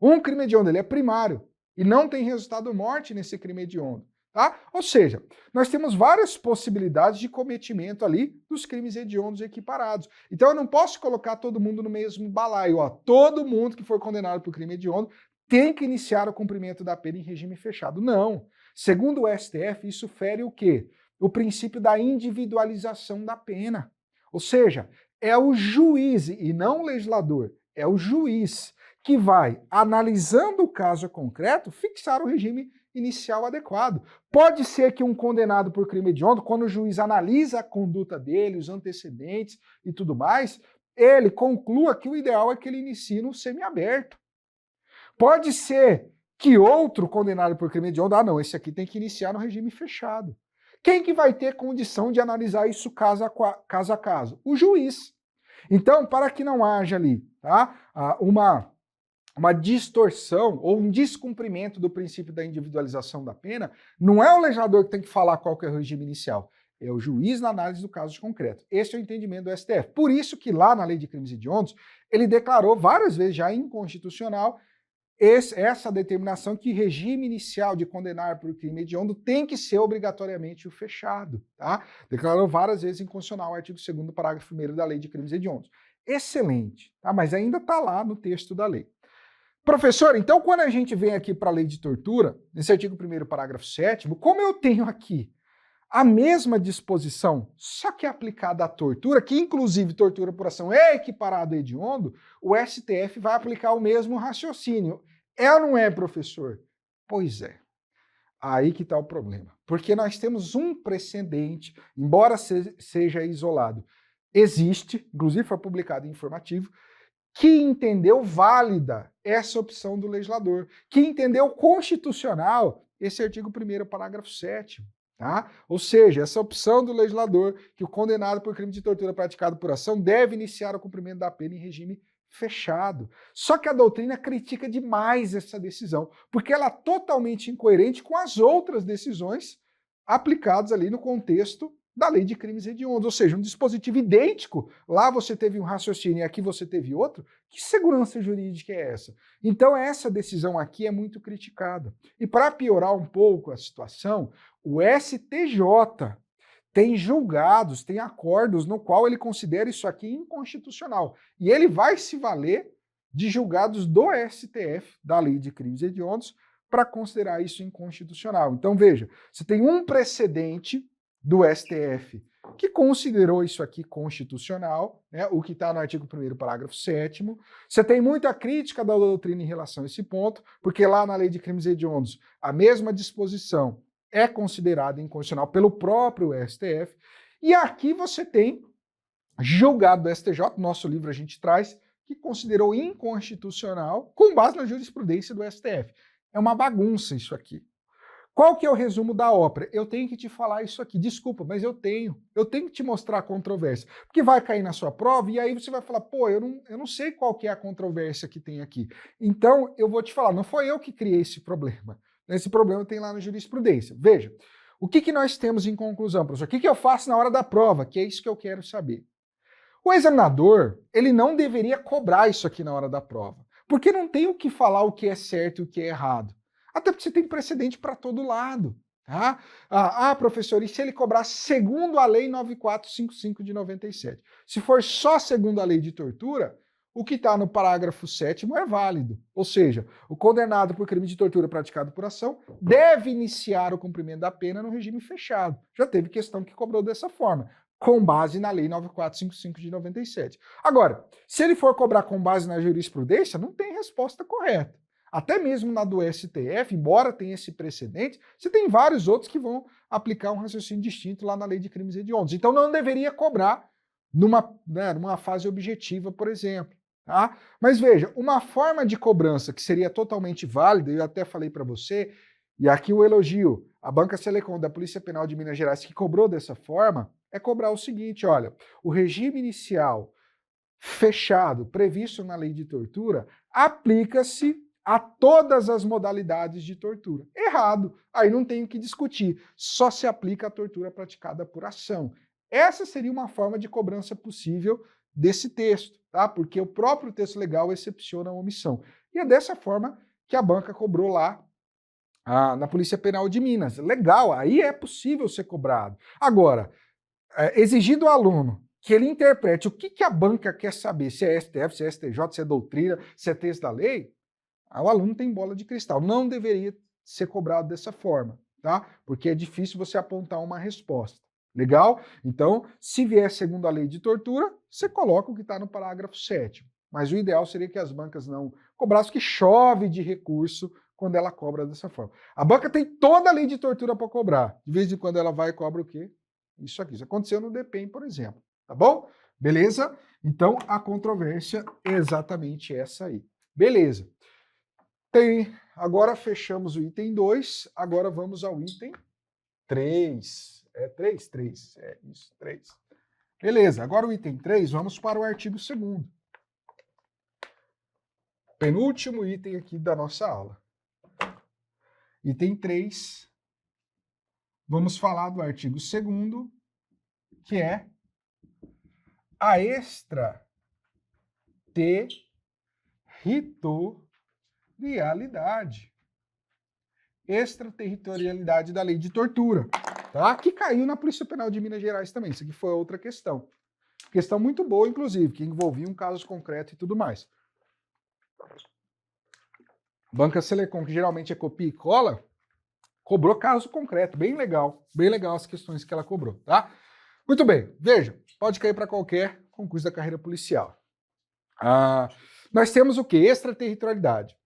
Um crime hediondo, ele é primário e não tem resultado morte nesse crime hediondo. Tá? Ou seja, nós temos várias possibilidades de cometimento ali dos crimes hediondos equiparados. Então eu não posso colocar todo mundo no mesmo balaio. Todo mundo que for condenado por crime hediondo tem que iniciar o cumprimento da pena em regime fechado. Não. Segundo o STF, isso fere o quê? O princípio da individualização da pena. Ou seja, é o juiz, e não o legislador, é o juiz que vai, analisando o caso concreto, fixar o regime inicial adequado. Pode ser que um condenado por crime hediondo, quando o juiz analisa a conduta dele, os antecedentes e tudo mais, ele conclua que o ideal é que ele inicie no semiaberto. Pode ser que outro condenado por crime hediondo, não, esse aqui tem que iniciar no regime fechado. Quem que vai ter condição de analisar isso caso a caso? O juiz. Então, para que não haja ali, tá, uma distorção ou um descumprimento do princípio da individualização da pena, não é o legislador que tem que falar qual que é o regime inicial, é o juiz na análise do caso concreto. Esse é o entendimento do STF. Por isso que lá na lei de crimes hediondos, ele declarou várias vezes já inconstitucional essa determinação que regime inicial de condenar por crime hediondo tem que ser obrigatoriamente o fechado. Tá? Declarou várias vezes inconstitucional o artigo 2º, parágrafo 1º da lei de crimes hediondos. Excelente, tá? Mas ainda está lá no texto da lei. Professor, então quando a gente vem aqui para a lei de tortura, nesse artigo 1º, parágrafo 7º, como eu tenho aqui a mesma disposição, só que aplicada à tortura, que inclusive tortura por ação é equiparado a hediondo, o STF vai aplicar o mesmo raciocínio. É ou não é, professor? Pois é. Aí que está o problema. Porque nós temos um precedente, embora seja isolado, existe, inclusive foi publicado em informativo, que entendeu válida essa opção do legislador, que entendeu constitucional esse artigo 1º, parágrafo 7º. Tá? Ou seja, essa opção do legislador que o condenado por crime de tortura praticado por ação deve iniciar o cumprimento da pena em regime fechado. Só que a doutrina critica demais essa decisão, porque ela é totalmente incoerente com as outras decisões aplicadas ali no contexto da lei de crimes hediondos, ou seja, um dispositivo idêntico, lá você teve um raciocínio e aqui você teve outro, que segurança jurídica é essa? Então essa decisão aqui é muito criticada. E para piorar um pouco a situação, o STJ tem julgados, tem acordos no qual ele considera isso aqui inconstitucional. E ele vai se valer de julgados do STF, da lei de crimes hediondos, para considerar isso inconstitucional. Então veja, você tem um precedente do STF que considerou isso aqui constitucional, né, o que está no artigo 1º, parágrafo 7º. Você tem muita crítica da doutrina em relação a esse ponto, porque lá na lei de crimes hediondos a mesma disposição é considerada inconstitucional pelo próprio STF, e aqui você tem julgado do STJ, nosso livro a gente traz, que considerou inconstitucional com base na jurisprudência do STF. É uma bagunça isso aqui. Qual que é o resumo da ópera? Eu tenho que te falar isso aqui, desculpa, mas eu tenho que te mostrar a controvérsia, porque vai cair na sua prova e aí você vai falar, pô, eu não sei qual que é a controvérsia que tem aqui. Então eu vou te falar, não foi eu que criei esse problema. Esse problema tem lá na jurisprudência. Veja, o que nós temos em conclusão, professor? O que eu faço na hora da prova? Que é isso que eu quero saber. O examinador, ele não deveria cobrar isso aqui na hora da prova, porque não tem o que falar o que é certo e o que é errado. Até porque você tem precedente para todo lado. Tá? Professor, e se ele cobrar segundo a lei 9455 de 97? Se for só segundo a lei de tortura, o que está no parágrafo 7º é válido. Ou seja, o condenado por crime de tortura praticado por ação deve iniciar o cumprimento da pena no regime fechado. Já teve questão que cobrou dessa forma, com base na lei 9455 de 97. Agora, se ele for cobrar com base na jurisprudência, não tem resposta correta. Até mesmo na do STF, embora tenha esse precedente, você tem vários outros que vão aplicar um raciocínio distinto lá na lei de crimes hediondos. Então não deveria cobrar numa fase objetiva, por exemplo. Tá? Mas veja, uma forma de cobrança que seria totalmente válida, eu até falei para você, e aqui o elogio, a Banca Selecom da Polícia Penal de Minas Gerais que cobrou dessa forma, é cobrar o seguinte, olha, o regime inicial fechado, previsto na lei de tortura, aplica-se a todas as modalidades de tortura. Errado, aí não tem o que discutir, só se aplica a tortura praticada por ação. Essa seria uma forma de cobrança possível desse texto, tá? Porque o próprio texto legal excepciona a omissão. E é dessa forma que a banca cobrou lá na Polícia Penal de Minas. Legal, aí é possível ser cobrado. Agora, exigir do aluno que ele interprete o que a banca quer saber, se é STF, se é STJ, se é doutrina, se é texto da lei, o aluno tem bola de cristal. Não deveria ser cobrado dessa forma, tá? Porque é difícil você apontar uma resposta. Legal? Então, se vier segundo a lei de tortura, você coloca o que está no parágrafo 7º. Mas o ideal seria que as bancas não cobrassem, que chove de recurso quando ela cobra dessa forma. A banca tem toda a lei de tortura para cobrar. De vez em quando ela vai e cobra o quê? Isso aqui. Isso aconteceu no DPEM, por exemplo. Tá bom? Beleza? Então, a controvérsia é exatamente essa aí. Beleza. Agora fechamos o item 2, agora vamos ao item 3. É 3? 3. É isso, 3. Beleza, agora o item 3, vamos para o artigo 2º. Penúltimo item aqui da nossa aula. Item 3, vamos falar do artigo 2º, que é a extraterritorialidade. Extraterritorialidade da lei de tortura, tá? Que caiu na Polícia Penal de Minas Gerais também. Isso aqui foi outra questão. Questão muito boa, inclusive, que envolvia um caso concreto e tudo mais. Banca Selecom, que geralmente é copia e cola, cobrou caso concreto, bem legal as questões que ela cobrou, tá? Muito bem, veja, pode cair para qualquer concurso da carreira policial. Nós temos o que? Extraterritorialidade.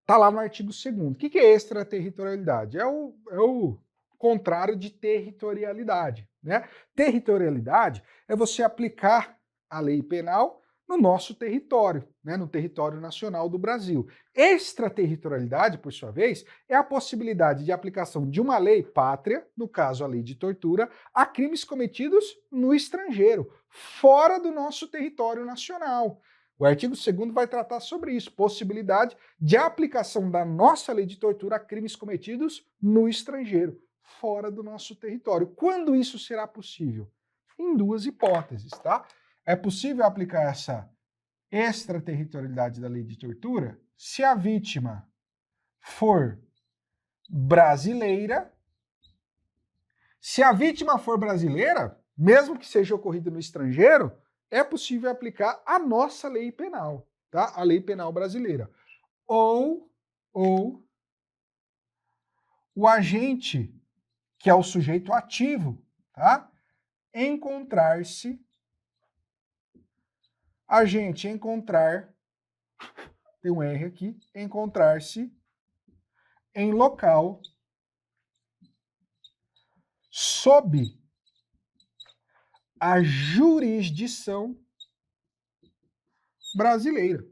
Está lá no artigo 2º. O que é extraterritorialidade? É o contrário de territorialidade, né? Territorialidade é você aplicar a lei penal no nosso território, né? No território nacional do Brasil. Extraterritorialidade, por sua vez, é a possibilidade de aplicação de uma lei pátria, no caso a lei de tortura, a crimes cometidos no estrangeiro, fora do nosso território nacional. O artigo 2º vai tratar sobre isso, possibilidade de aplicação da nossa lei de tortura a crimes cometidos no estrangeiro, fora do nosso território. Quando isso será possível? Em duas hipóteses, tá? É possível aplicar essa extraterritorialidade da lei de tortura se a vítima for brasileira. Se a vítima for brasileira, mesmo que seja ocorrida no estrangeiro, é possível aplicar a nossa lei penal, tá? A lei penal brasileira. Ou o agente, que é o sujeito ativo, tá? Tem um R aqui, encontrar-se em local sob a jurisdição brasileira.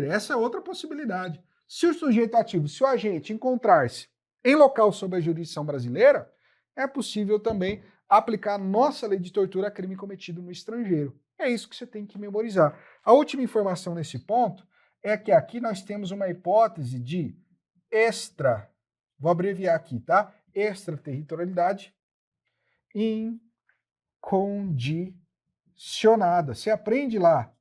Essa é outra possibilidade. Se o sujeito ativo, se o agente encontrar-se em local sob a jurisdição brasileira, é possível também aplicar a nossa lei de tortura a crime cometido no estrangeiro. É isso que você tem que memorizar. A última informação nesse ponto é que aqui nós temos uma hipótese de vou abreviar aqui, tá? Extraterritorialidade incondicionada. Você aprende lá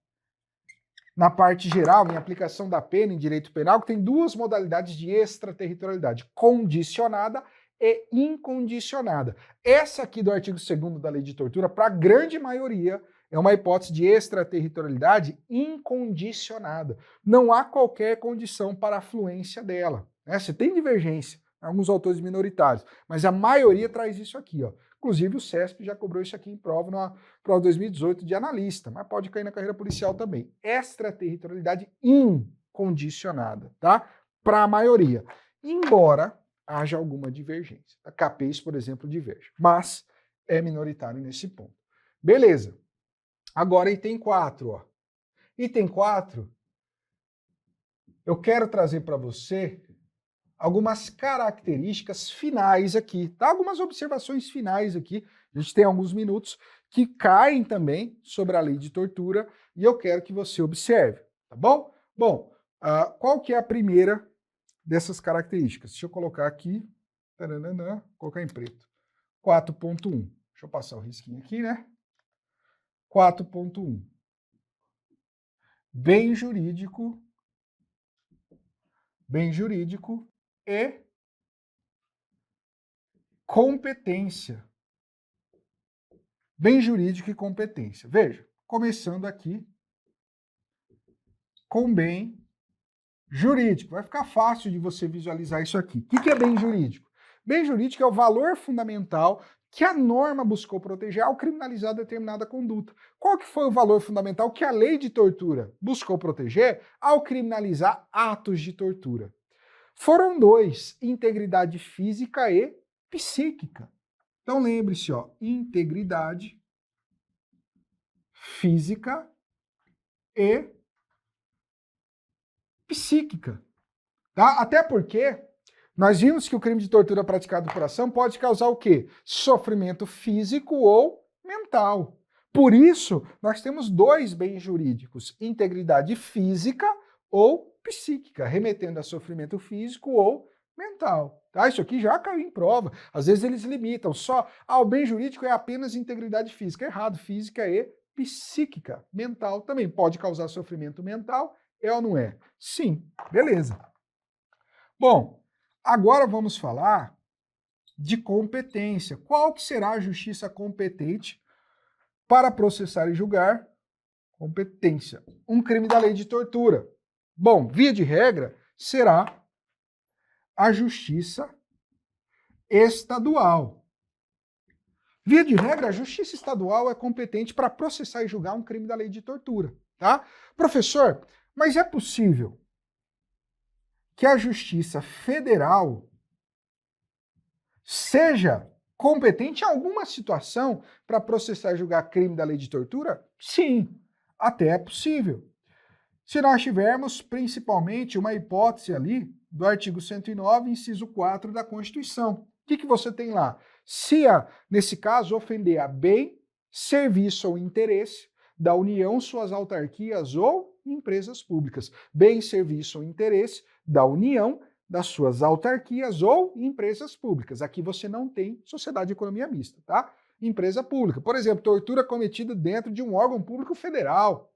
na parte geral, em aplicação da pena em direito penal, que tem duas modalidades de extraterritorialidade, condicionada e incondicionada. Essa aqui do artigo 2º da lei de tortura, para a grande maioria, é uma hipótese de extraterritorialidade incondicionada. Não há qualquer condição para a fluência dela, né? Você tem divergência, alguns autores minoritários, mas a maioria traz isso aqui, ó. Inclusive o CESP já cobrou isso aqui em prova na prova 2018 de analista, mas pode cair na carreira policial também. Extraterritorialidade incondicionada, tá? Para a maioria. Embora haja alguma divergência. A CAPES, por exemplo, diverge, mas é minoritário nesse ponto. Beleza. Agora item 4, ó. Item 4, eu quero trazer para você algumas características finais aqui, tá? Algumas observações finais aqui. A gente tem alguns minutos que caem também sobre a lei de tortura e eu quero que você observe, tá bom? Bom, qual que é a primeira dessas características? Deixa eu colocar aqui, colocar em preto. 4.1. Deixa eu passar o risquinho aqui, né? 4.1. Bem jurídico e competência. Bem jurídico e competência. Veja, começando aqui com bem jurídico. Vai ficar fácil de você visualizar isso aqui. O que é bem jurídico? Bem jurídico é o valor fundamental que a norma buscou proteger ao criminalizar determinada conduta. Qual que foi o valor fundamental que a lei de tortura buscou proteger ao criminalizar atos de tortura? Foram dois, integridade física e psíquica. Então lembre-se, ó, integridade física e psíquica, tá? Até porque nós vimos que o crime de tortura praticado por ação pode causar o quê? Sofrimento físico ou mental. Por isso, nós temos dois bens jurídicos, integridade física ou psíquica, remetendo a sofrimento físico ou mental. Tá? Isso aqui já caiu em prova. Às vezes eles limitam só, o bem jurídico é apenas integridade física. Errado, física e psíquica. Mental também pode causar sofrimento mental, é ou não é? Sim, beleza. Bom, agora vamos falar de competência. Qual que será a justiça competente para processar e julgar? Competência. Um crime da lei de tortura. Bom, via de regra, será a Justiça Estadual. Via de regra, a Justiça Estadual é competente para processar e julgar um crime da lei de tortura, tá? Professor, mas é possível que a Justiça Federal seja competente em alguma situação para processar e julgar crime da lei de tortura? Sim, até é possível. Se nós tivermos principalmente uma hipótese ali do artigo 109, inciso 4 da Constituição. O que você tem lá? Se, nesse caso, ofender a bem, serviço ou interesse da União, suas autarquias ou empresas públicas. Bem, serviço ou interesse da União, das suas autarquias ou empresas públicas. Aqui você não tem sociedade de economia mista, tá? Empresa pública. Por exemplo, tortura cometida dentro de um órgão público federal.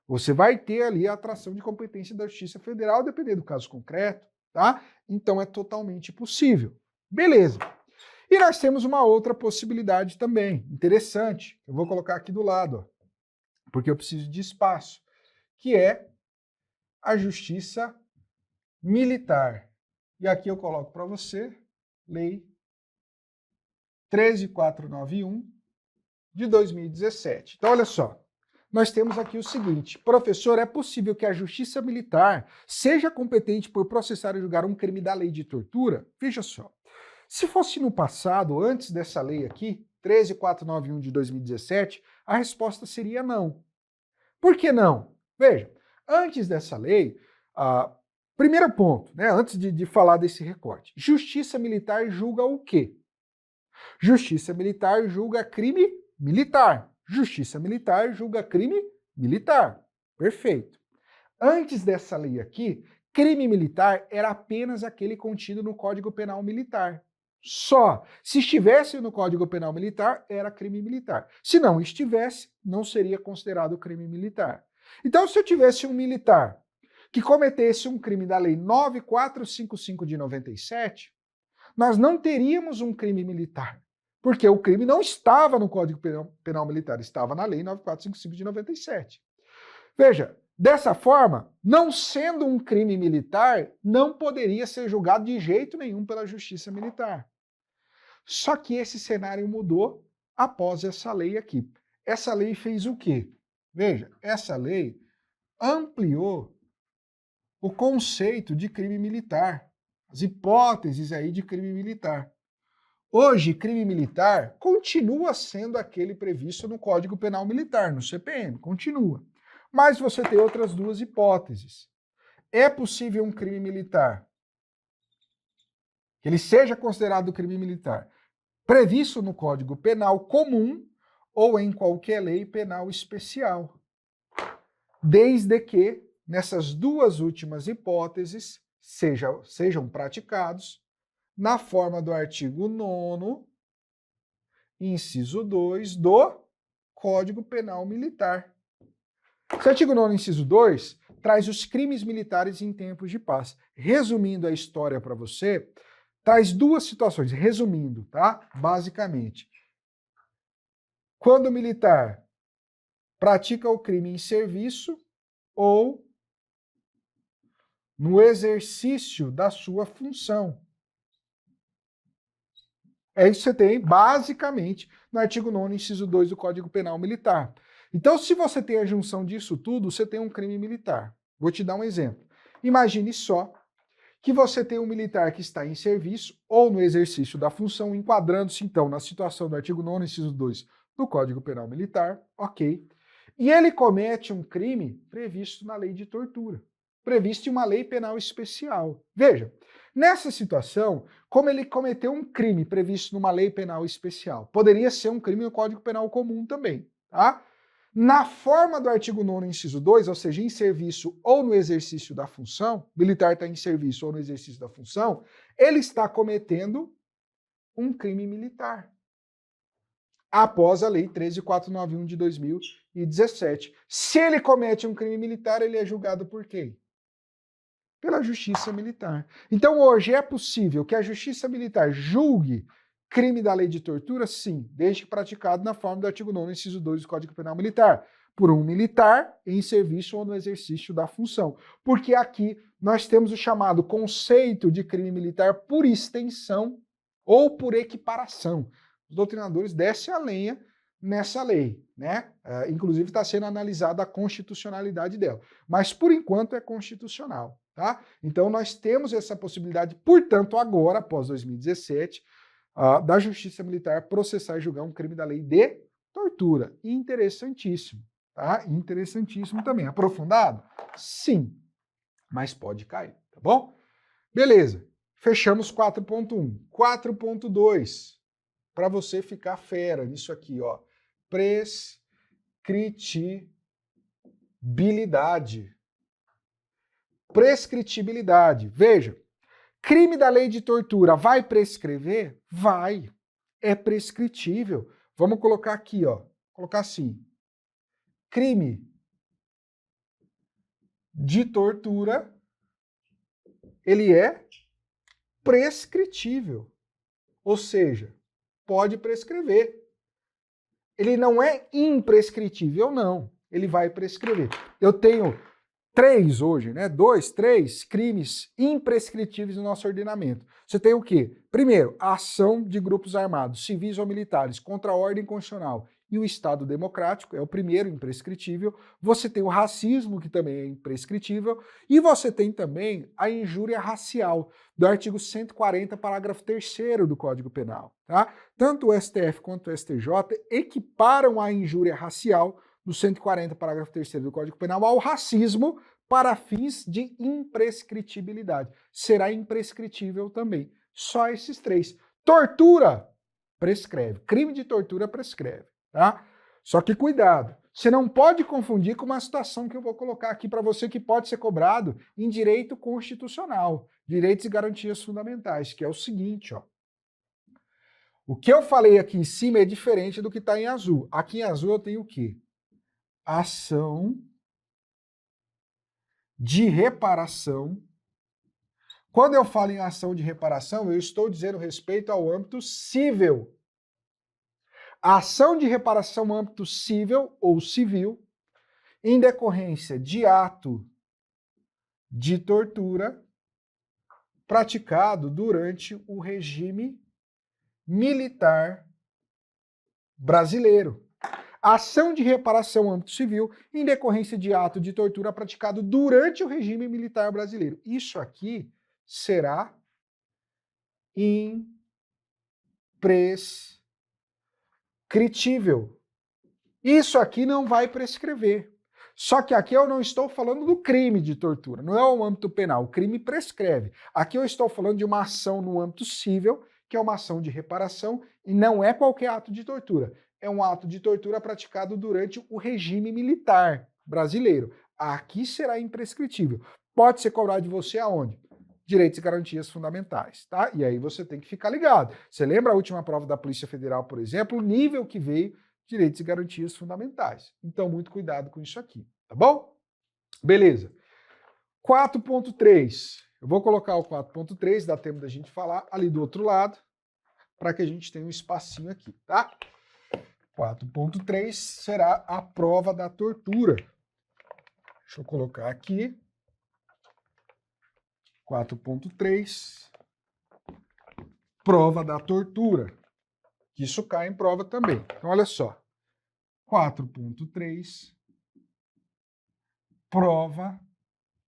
Você vai ter ali a atração de competência da Justiça Federal, dependendo do caso concreto, tá? Então é totalmente possível. Beleza. E nós temos uma outra possibilidade também, interessante. Eu vou colocar aqui do lado, ó, porque eu preciso de espaço, que é a Justiça Militar. E aqui eu coloco para você, Lei 13491 de 2017. Então, olha só. Nós temos aqui o seguinte: professor, é possível que a Justiça Militar seja competente por processar e julgar um crime da lei de tortura? Veja só. Se fosse no passado, antes dessa lei aqui, 13491 de 2017, a resposta seria não. Por que não? Veja, antes dessa lei, primeiro ponto, né, antes de falar desse recorte, Justiça Militar julga o quê? Justiça Militar julga crime militar. Justiça Militar julga crime militar. Perfeito. Antes dessa lei aqui, crime militar era apenas aquele contido no Código Penal Militar. Só. Se estivesse no Código Penal Militar, era crime militar. Se não estivesse, não seria considerado crime militar. Então, se eu tivesse um militar que cometesse um crime da Lei 9455 de 97, nós não teríamos um crime militar. Porque o crime não estava no Código Penal Militar, estava na Lei 9455 de 97. Veja, dessa forma, não sendo um crime militar, não poderia ser julgado de jeito nenhum pela Justiça Militar. Só que esse cenário mudou após essa lei aqui. Essa lei fez o quê? Veja, essa lei ampliou o conceito de crime militar, as hipóteses aí de crime militar. Hoje, crime militar continua sendo aquele previsto no Código Penal Militar, no CPM, continua. Mas você tem outras duas hipóteses. É possível um crime militar que ele seja considerado crime militar previsto no Código Penal comum ou em qualquer lei penal especial, desde que nessas duas últimas hipóteses sejam praticados na forma do artigo 9º, inciso 2 do Código Penal Militar. Esse artigo 9º, inciso 2, traz os crimes militares em tempos de paz. Resumindo a história para você, traz duas situações. Resumindo, tá? Basicamente, quando o militar pratica o crime em serviço ou no exercício da sua função. É isso que você tem, basicamente, no artigo 9º, inciso 2 do Código Penal Militar. Então, se você tem a junção disso tudo, você tem um crime militar. Vou te dar um exemplo. Imagine só que você tem um militar que está em serviço ou no exercício da função, enquadrando-se, então, na situação do artigo 9º, inciso 2 do Código Penal Militar, ok, e ele comete um crime previsto na lei de tortura, previsto em uma lei penal especial. Veja, nessa situação, como ele cometeu um crime previsto numa lei penal especial, poderia ser um crime no Código Penal comum também, tá? Na forma do artigo 9º, inciso 2, ou seja, em serviço ou no exercício da função, militar está em serviço ou no exercício da função, ele está cometendo um crime militar, após a Lei 13491 de 2017. Se ele comete um crime militar, ele é julgado por quem? Pela Justiça Militar. Então, hoje é possível que a Justiça Militar julgue crime da lei de tortura? Sim, desde que praticado na forma do artigo 9º, inciso 2 do Código Penal Militar. por um militar em serviço ou no exercício da função. Porque aqui nós temos o chamado conceito de crime militar por extensão ou por equiparação. Os doutrinadores descem a lenha nessa lei, né? Inclusive está sendo analisada a constitucionalidade dela. Mas por enquanto é constitucional, tá? Então nós temos essa possibilidade, portanto, agora, após 2017, da Justiça Militar processar e julgar um crime da lei de tortura. Interessantíssimo, tá? Interessantíssimo também. Aprofundado? Sim, mas pode cair, tá bom? Beleza, fechamos 4.1. 4.2, para você ficar fera nisso aqui, ó. Prescritibilidade. Prescritibilidade. Veja, crime da lei de tortura vai prescrever? Vai. É prescritível. Vamos colocar aqui, ó. Colocar assim. Crime de tortura, ele é prescritível. Ou seja, pode prescrever. Ele não é imprescritível, não. Ele vai prescrever. Eu tenho 3 hoje, né? 2, 3 crimes imprescritíveis no nosso ordenamento. Você tem o quê? Primeiro, a ação de grupos armados, civis ou militares, contra a ordem constitucional e o Estado democrático, é o primeiro imprescritível. Você tem o racismo, que também é imprescritível. E você tem também a injúria racial, do artigo 140, parágrafo 3º do Código Penal. Tá? Tanto o STF quanto o STJ equiparam a injúria racial do 140, parágrafo 3º do Código Penal, ao racismo para fins de imprescritibilidade. Será imprescritível também. Só esses 3. Tortura, prescreve. Crime de tortura, prescreve. Tá? Só que cuidado, você não pode confundir com uma situação que eu vou colocar aqui para você que pode ser cobrado em direito constitucional, direitos e garantias fundamentais, que é o seguinte, ó. O que eu falei aqui em cima é diferente do que está em azul. Aqui em azul eu tenho o quê? Ação de reparação. Quando eu falo em ação de reparação, eu estou dizendo respeito ao âmbito civil. A ação de reparação no âmbito civil ou civil, em decorrência de ato de tortura praticado durante o regime militar brasileiro. Ação de reparação no âmbito civil em decorrência de ato de tortura praticado durante o regime militar brasileiro. Isso aqui será imprescritível. Isso aqui não vai prescrever. Só que aqui eu não estou falando do crime de tortura, não é o âmbito penal, o crime prescreve. Aqui eu estou falando de uma ação no âmbito civil, que é uma ação de reparação, e não é qualquer ato de tortura. É um ato de tortura praticado durante o regime militar brasileiro. Aqui será imprescritível. Pode ser cobrado de você aonde? Direitos e garantias fundamentais, tá? E aí você tem que ficar ligado. Você lembra a última prova da Polícia Federal, por exemplo, o nível que veio direitos e garantias fundamentais. Então, muito cuidado com isso aqui, tá bom? Beleza. 4.3. Eu vou colocar o 4.3, dá tempo da gente falar, ali do outro lado, para que a gente tenha um espacinho aqui, tá? 4.3 será a prova da tortura. Deixa eu colocar aqui. 4.3, prova da tortura. Isso cai em prova também. Então, olha só. 4.3, prova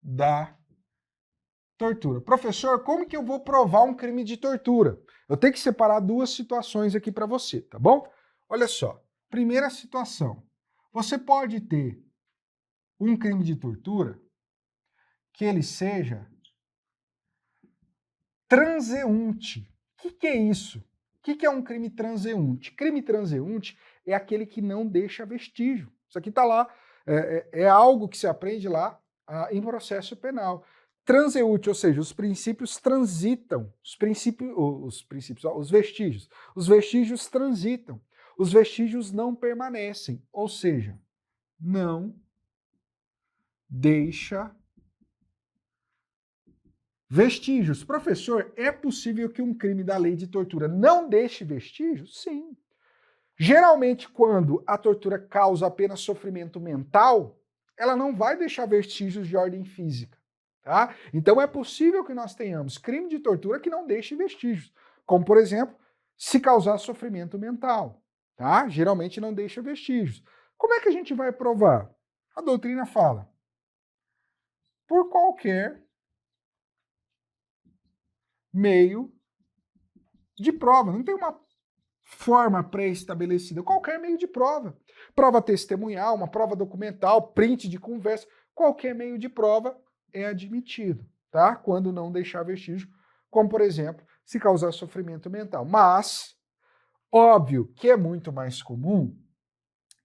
da tortura. Professor, como que eu vou provar um crime de tortura? Eu tenho que separar 2 situações aqui para você, tá bom? Olha só. Primeira situação. Você pode ter um crime de tortura que ele seja transeunte. O que é isso? O que é um crime transeunte? Crime transeunte é aquele que não deixa vestígio. Isso aqui está lá, é algo que se aprende lá em processo penal. Transeunte, ou seja, os princípios transitam, os vestígios. Os vestígios transitam, os vestígios não permanecem, ou seja, não deixa vestígios. Professor, é possível que um crime da lei de tortura não deixe vestígios? Sim. Geralmente, quando a tortura causa apenas sofrimento mental, ela não vai deixar vestígios de ordem física. Tá? Então é possível que nós tenhamos crime de tortura que não deixe vestígios, como, por exemplo, se causar sofrimento mental. Tá? Geralmente não deixa vestígios. Como é que a gente vai provar? A doutrina fala, por qualquer meio de prova. Não tem uma forma pré-estabelecida, qualquer meio de prova. Prova testemunhal, uma prova documental, print de conversa, qualquer meio de prova é admitido, tá? Quando não deixar vestígio, como, por exemplo, se causar sofrimento mental. Mas, óbvio que é muito mais comum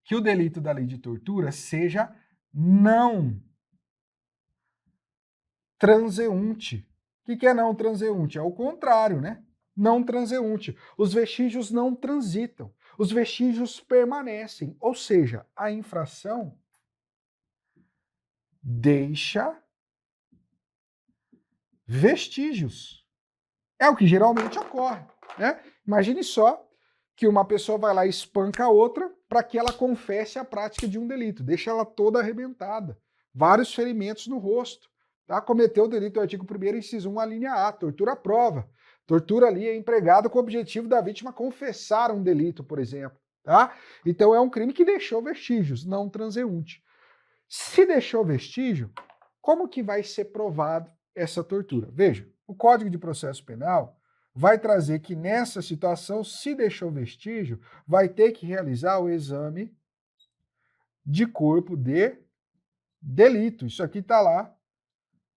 que o delito da lei de tortura seja não transeunte. O que é não transeunte? É o contrário, né? Não transeunte. Os vestígios não transitam. Os vestígios permanecem. Ou seja, a infração deixa vestígios. É o que geralmente ocorre, né? Imagine só que uma pessoa vai lá e espanca a outra para que ela confesse a prática de um delito. Deixa ela toda arrebentada. Vários ferimentos no rosto. Tá? Cometeu o delito do artigo 1º, inciso 1, a linha A, tortura à prova. Tortura ali é empregada com o objetivo da vítima confessar um delito, por exemplo. Tá? Então é um crime que deixou vestígios, não transeunte. Se deixou vestígio, como que vai ser provado essa tortura? Veja, o Código de Processo Penal vai trazer que nessa situação, se deixou vestígio, vai ter que realizar o exame de corpo de delito. Isso aqui está lá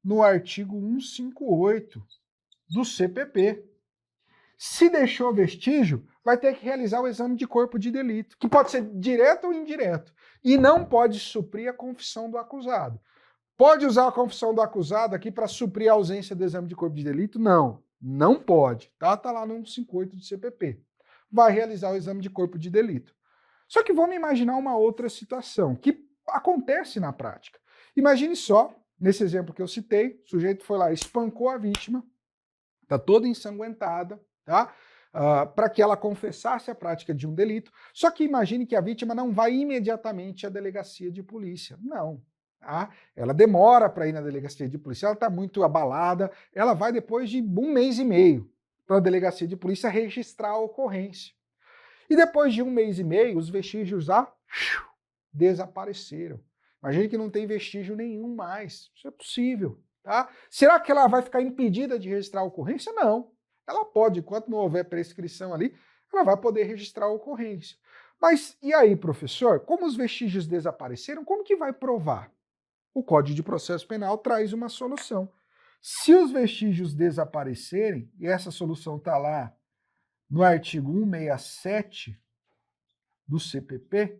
no artigo 158 do CPP. Se deixou vestígio, vai ter que realizar o exame de corpo de delito, que pode ser direto ou indireto, e não pode suprir a confissão do acusado. Pode usar a confissão do acusado aqui para suprir a ausência do exame de corpo de delito? Não, não pode. Tá lá no 158 do CPP. Vai realizar o exame de corpo de delito. Só que vamos imaginar uma outra situação que acontece na prática. Imagine só, nesse exemplo que eu citei, o sujeito foi lá, espancou a vítima, está toda ensanguentada, tá? Para que ela confessasse a prática de um delito. Só que imagine que a vítima não vai imediatamente à delegacia de polícia. Não. Tá? Ela demora para ir na delegacia de polícia, ela está muito abalada, ela vai depois de 1 mês e meio para a delegacia de polícia registrar a ocorrência. E depois de 1 mês e meio, os vestígios já desapareceram. Imagine que não tem vestígio nenhum mais. Isso é possível. Tá? Será que ela vai ficar impedida de registrar a ocorrência? Não. Ela pode, enquanto não houver prescrição ali, ela vai poder registrar a ocorrência. Mas e aí, professor? Como os vestígios desapareceram, como que vai provar? O Código de Processo Penal traz uma solução. Se os vestígios desaparecerem, e essa solução está lá no artigo 167 do CPP,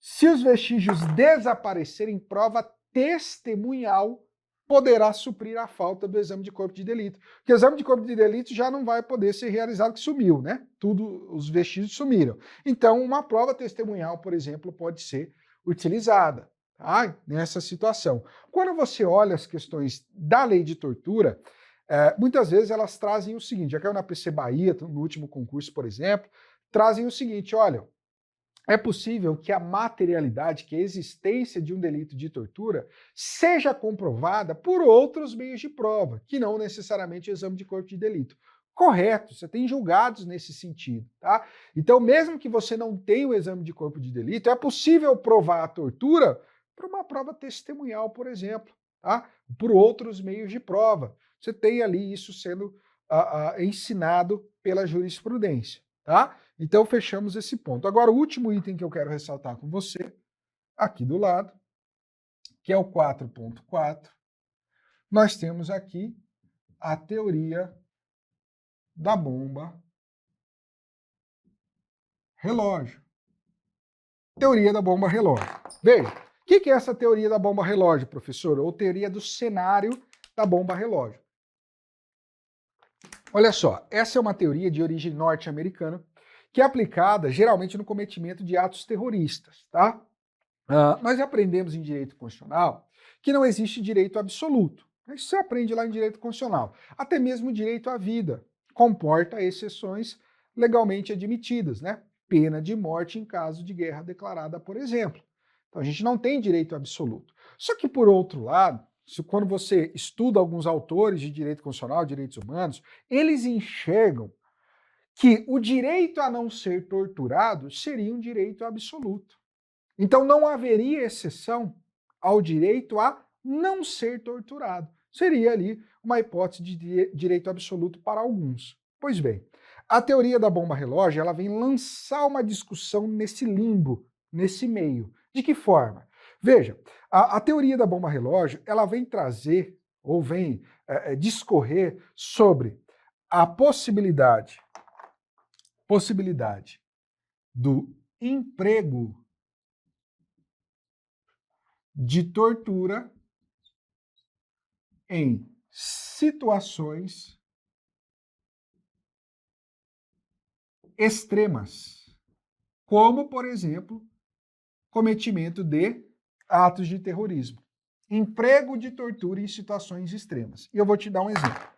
se os vestígios desaparecerem, prova testemunhal poderá suprir a falta do exame de corpo de delito. Porque o exame de corpo de delito já não vai poder ser realizado, que sumiu, né? Os vestígios sumiram. Então, uma prova testemunhal, por exemplo, pode ser utilizada, tá? Nessa situação. Quando você olha as questões da lei de tortura, muitas vezes elas trazem o seguinte, já caiu na PC Bahia, no último concurso, por exemplo, trazem o seguinte, olha, é possível que a materialidade, que a existência de um delito de tortura seja comprovada por outros meios de prova, que não necessariamente o exame de corpo de delito. Correto, você tem julgados nesse sentido, tá? Então, mesmo que você não tenha o exame de corpo de delito, é possível provar a tortura por uma prova testemunhal, por exemplo, tá? Por outros meios de prova. Você tem ali isso sendo ensinado pela jurisprudência, tá? Então, fechamos esse ponto. Agora, o último item que eu quero ressaltar com você, aqui do lado, que é o 4.4, nós temos aqui a teoria da bomba relógio. Teoria da bomba relógio. Veja, o que é essa teoria da bomba relógio, professor? Ou teoria do cenário da bomba relógio. Olha só, essa é uma teoria de origem norte-americana, que é aplicada geralmente no cometimento de atos terroristas, tá? Nós aprendemos em direito constitucional que não existe direito absoluto. Isso você aprende lá em direito constitucional. Até mesmo o direito à vida comporta exceções legalmente admitidas, né? pena de morte em caso de guerra declarada, por exemplo. Então a gente não tem direito absoluto. Só que, por outro lado, quando você estuda alguns autores de direito constitucional, direitos humanos, eles enxergam que o direito a não ser torturado seria um direito absoluto. Então não haveria exceção ao direito a não ser torturado. Seria ali uma hipótese de direito absoluto para alguns. Pois bem, a teoria da bomba relógio ela vem lançar uma discussão nesse limbo, nesse meio. De que forma? Veja, a teoria da bomba relógio ela vem trazer ou vem discorrer sobre a possibilidade do emprego de tortura em situações extremas, como, por exemplo, cometimento de atos de terrorismo. Emprego de tortura em situações extremas. E eu vou te dar um exemplo.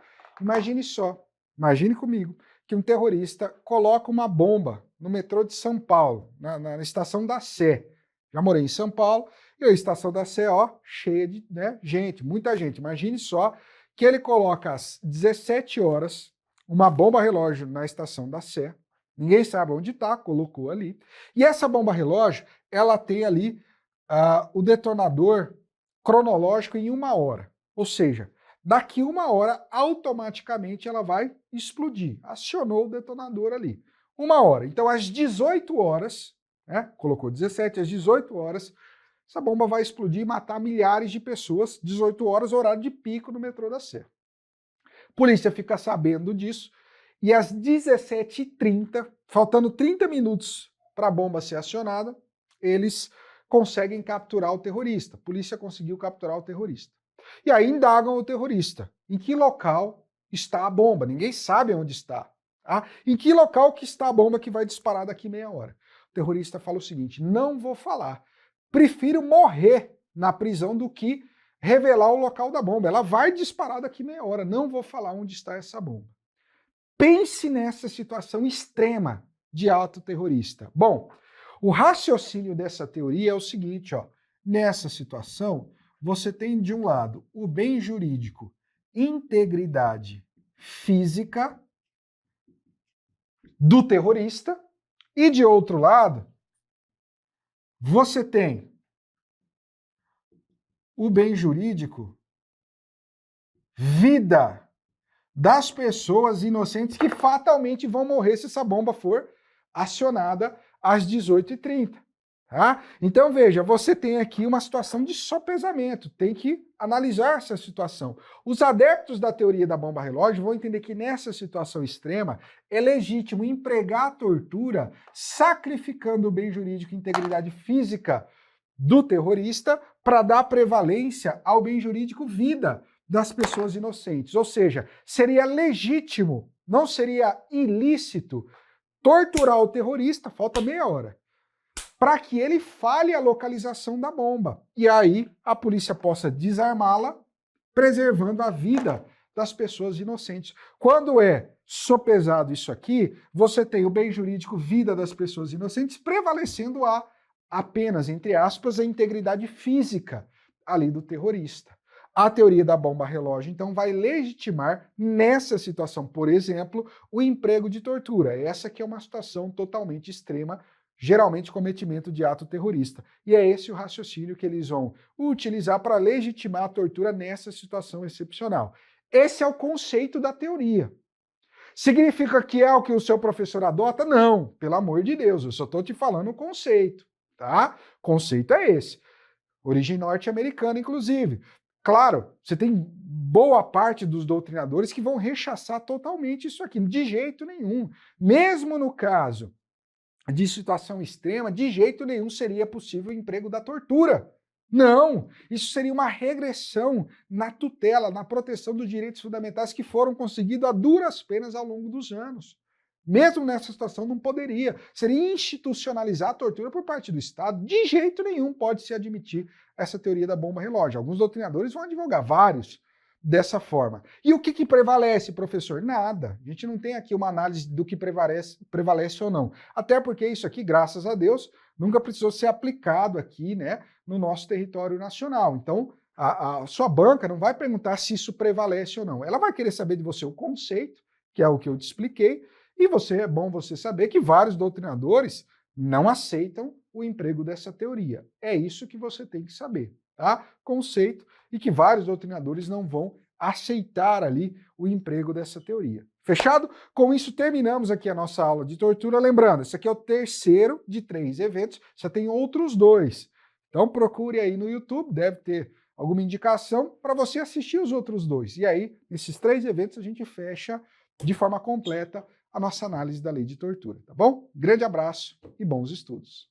Imagine comigo, que um terrorista coloca uma bomba no metrô de São Paulo, na estação da Sé. Já morei em São Paulo, e a estação da Sé, ó, cheia de gente, muita gente. Imagine só que ele coloca às 17 horas uma bomba relógio na estação da Sé, ninguém sabe onde está, colocou ali, e essa bomba relógio, ela tem ali o detonador cronológico em 1 hora, ou seja, daqui 1 hora, automaticamente ela vai explodir. Acionou o detonador ali. 1 hora. Então, às 18 horas, colocou 17, às 18 horas, essa bomba vai explodir e matar milhares de pessoas. 18 horas, horário de pico no metrô da Sé. Polícia fica sabendo disso e às 17h30, faltando 30 minutos para a bomba ser acionada, eles conseguem capturar o terrorista. A polícia conseguiu capturar o terrorista. E aí indagam o terrorista. Em que local está a bomba? Ninguém sabe onde está. Tá? Em que local que está a bomba que vai disparar daqui meia hora? O terrorista fala o seguinte, não vou falar. Prefiro morrer na prisão do que revelar o local da bomba. Ela vai disparar daqui meia hora. Não vou falar onde está essa bomba. Pense nessa situação extrema de ato terrorista. Bom, o raciocínio dessa teoria é o seguinte, ó. Nessa situação, você tem de um lado o bem jurídico, integridade física do terrorista, e de outro lado, você tem o bem jurídico, vida das pessoas inocentes que fatalmente vão morrer se essa bomba for acionada às 18h30. Tá? Então veja, você tem aqui uma situação de sopesamento, tem que analisar essa situação. Os adeptos da teoria da bomba relógio vão entender que nessa situação extrema é legítimo empregar a tortura sacrificando o bem jurídico e integridade física do terrorista para dar prevalência ao bem jurídico vida das pessoas inocentes. Ou seja, seria legítimo, não seria ilícito torturar o terrorista, falta meia hora, para que ele fale a localização da bomba. E aí a polícia possa desarmá-la, preservando a vida das pessoas inocentes. Quando é sopesado isso aqui, você tem o bem jurídico vida das pessoas inocentes prevalecendo apenas, entre aspas, a integridade física ali do terrorista. A teoria da bomba relógio, então, vai legitimar nessa situação, por exemplo, o emprego de tortura. Essa que é uma situação totalmente extrema, geralmente cometimento de ato terrorista. E é esse o raciocínio que eles vão utilizar para legitimar a tortura nessa situação excepcional. Esse é o conceito da teoria. Significa que é o que o seu professor adota? Não, pelo amor de Deus, eu só estou te falando o conceito, tá? O conceito é esse. Origem norte-americana, inclusive. Claro, você tem boa parte dos doutrinadores que vão rechaçar totalmente isso aqui, de jeito nenhum. Mesmo no caso de situação extrema, de jeito nenhum seria possível o emprego da tortura. Não, isso seria uma regressão na tutela, na proteção dos direitos fundamentais que foram conseguidos a duras penas ao longo dos anos. Mesmo nessa situação não poderia. Seria institucionalizar a tortura por parte do Estado. De jeito nenhum pode se admitir essa teoria da bomba relógio. Alguns doutrinadores vão advogar, vários, dessa forma. E o que prevalece, professor? Nada. A gente não tem aqui uma análise do que prevalece ou não. Até porque isso aqui, graças a Deus, nunca precisou ser aplicado aqui, né, no nosso território nacional. Então, a sua banca não vai perguntar se isso prevalece ou não. Ela vai querer saber de você o conceito, que é o que eu te expliquei, e é bom você saber que vários doutrinadores não aceitam o emprego dessa teoria. É isso que você tem que saber, tá? Conceito, e que vários doutrinadores não vão aceitar ali o emprego dessa teoria. Fechado? Com isso terminamos aqui a nossa aula de tortura. Lembrando, esse aqui é o terceiro de 3 eventos, já tem outros 2. Então procure aí no YouTube, deve ter alguma indicação para você assistir os outros 2. E aí, nesses 3 eventos, a gente fecha de forma completa a nossa análise da lei de tortura, tá bom? Grande abraço e bons estudos.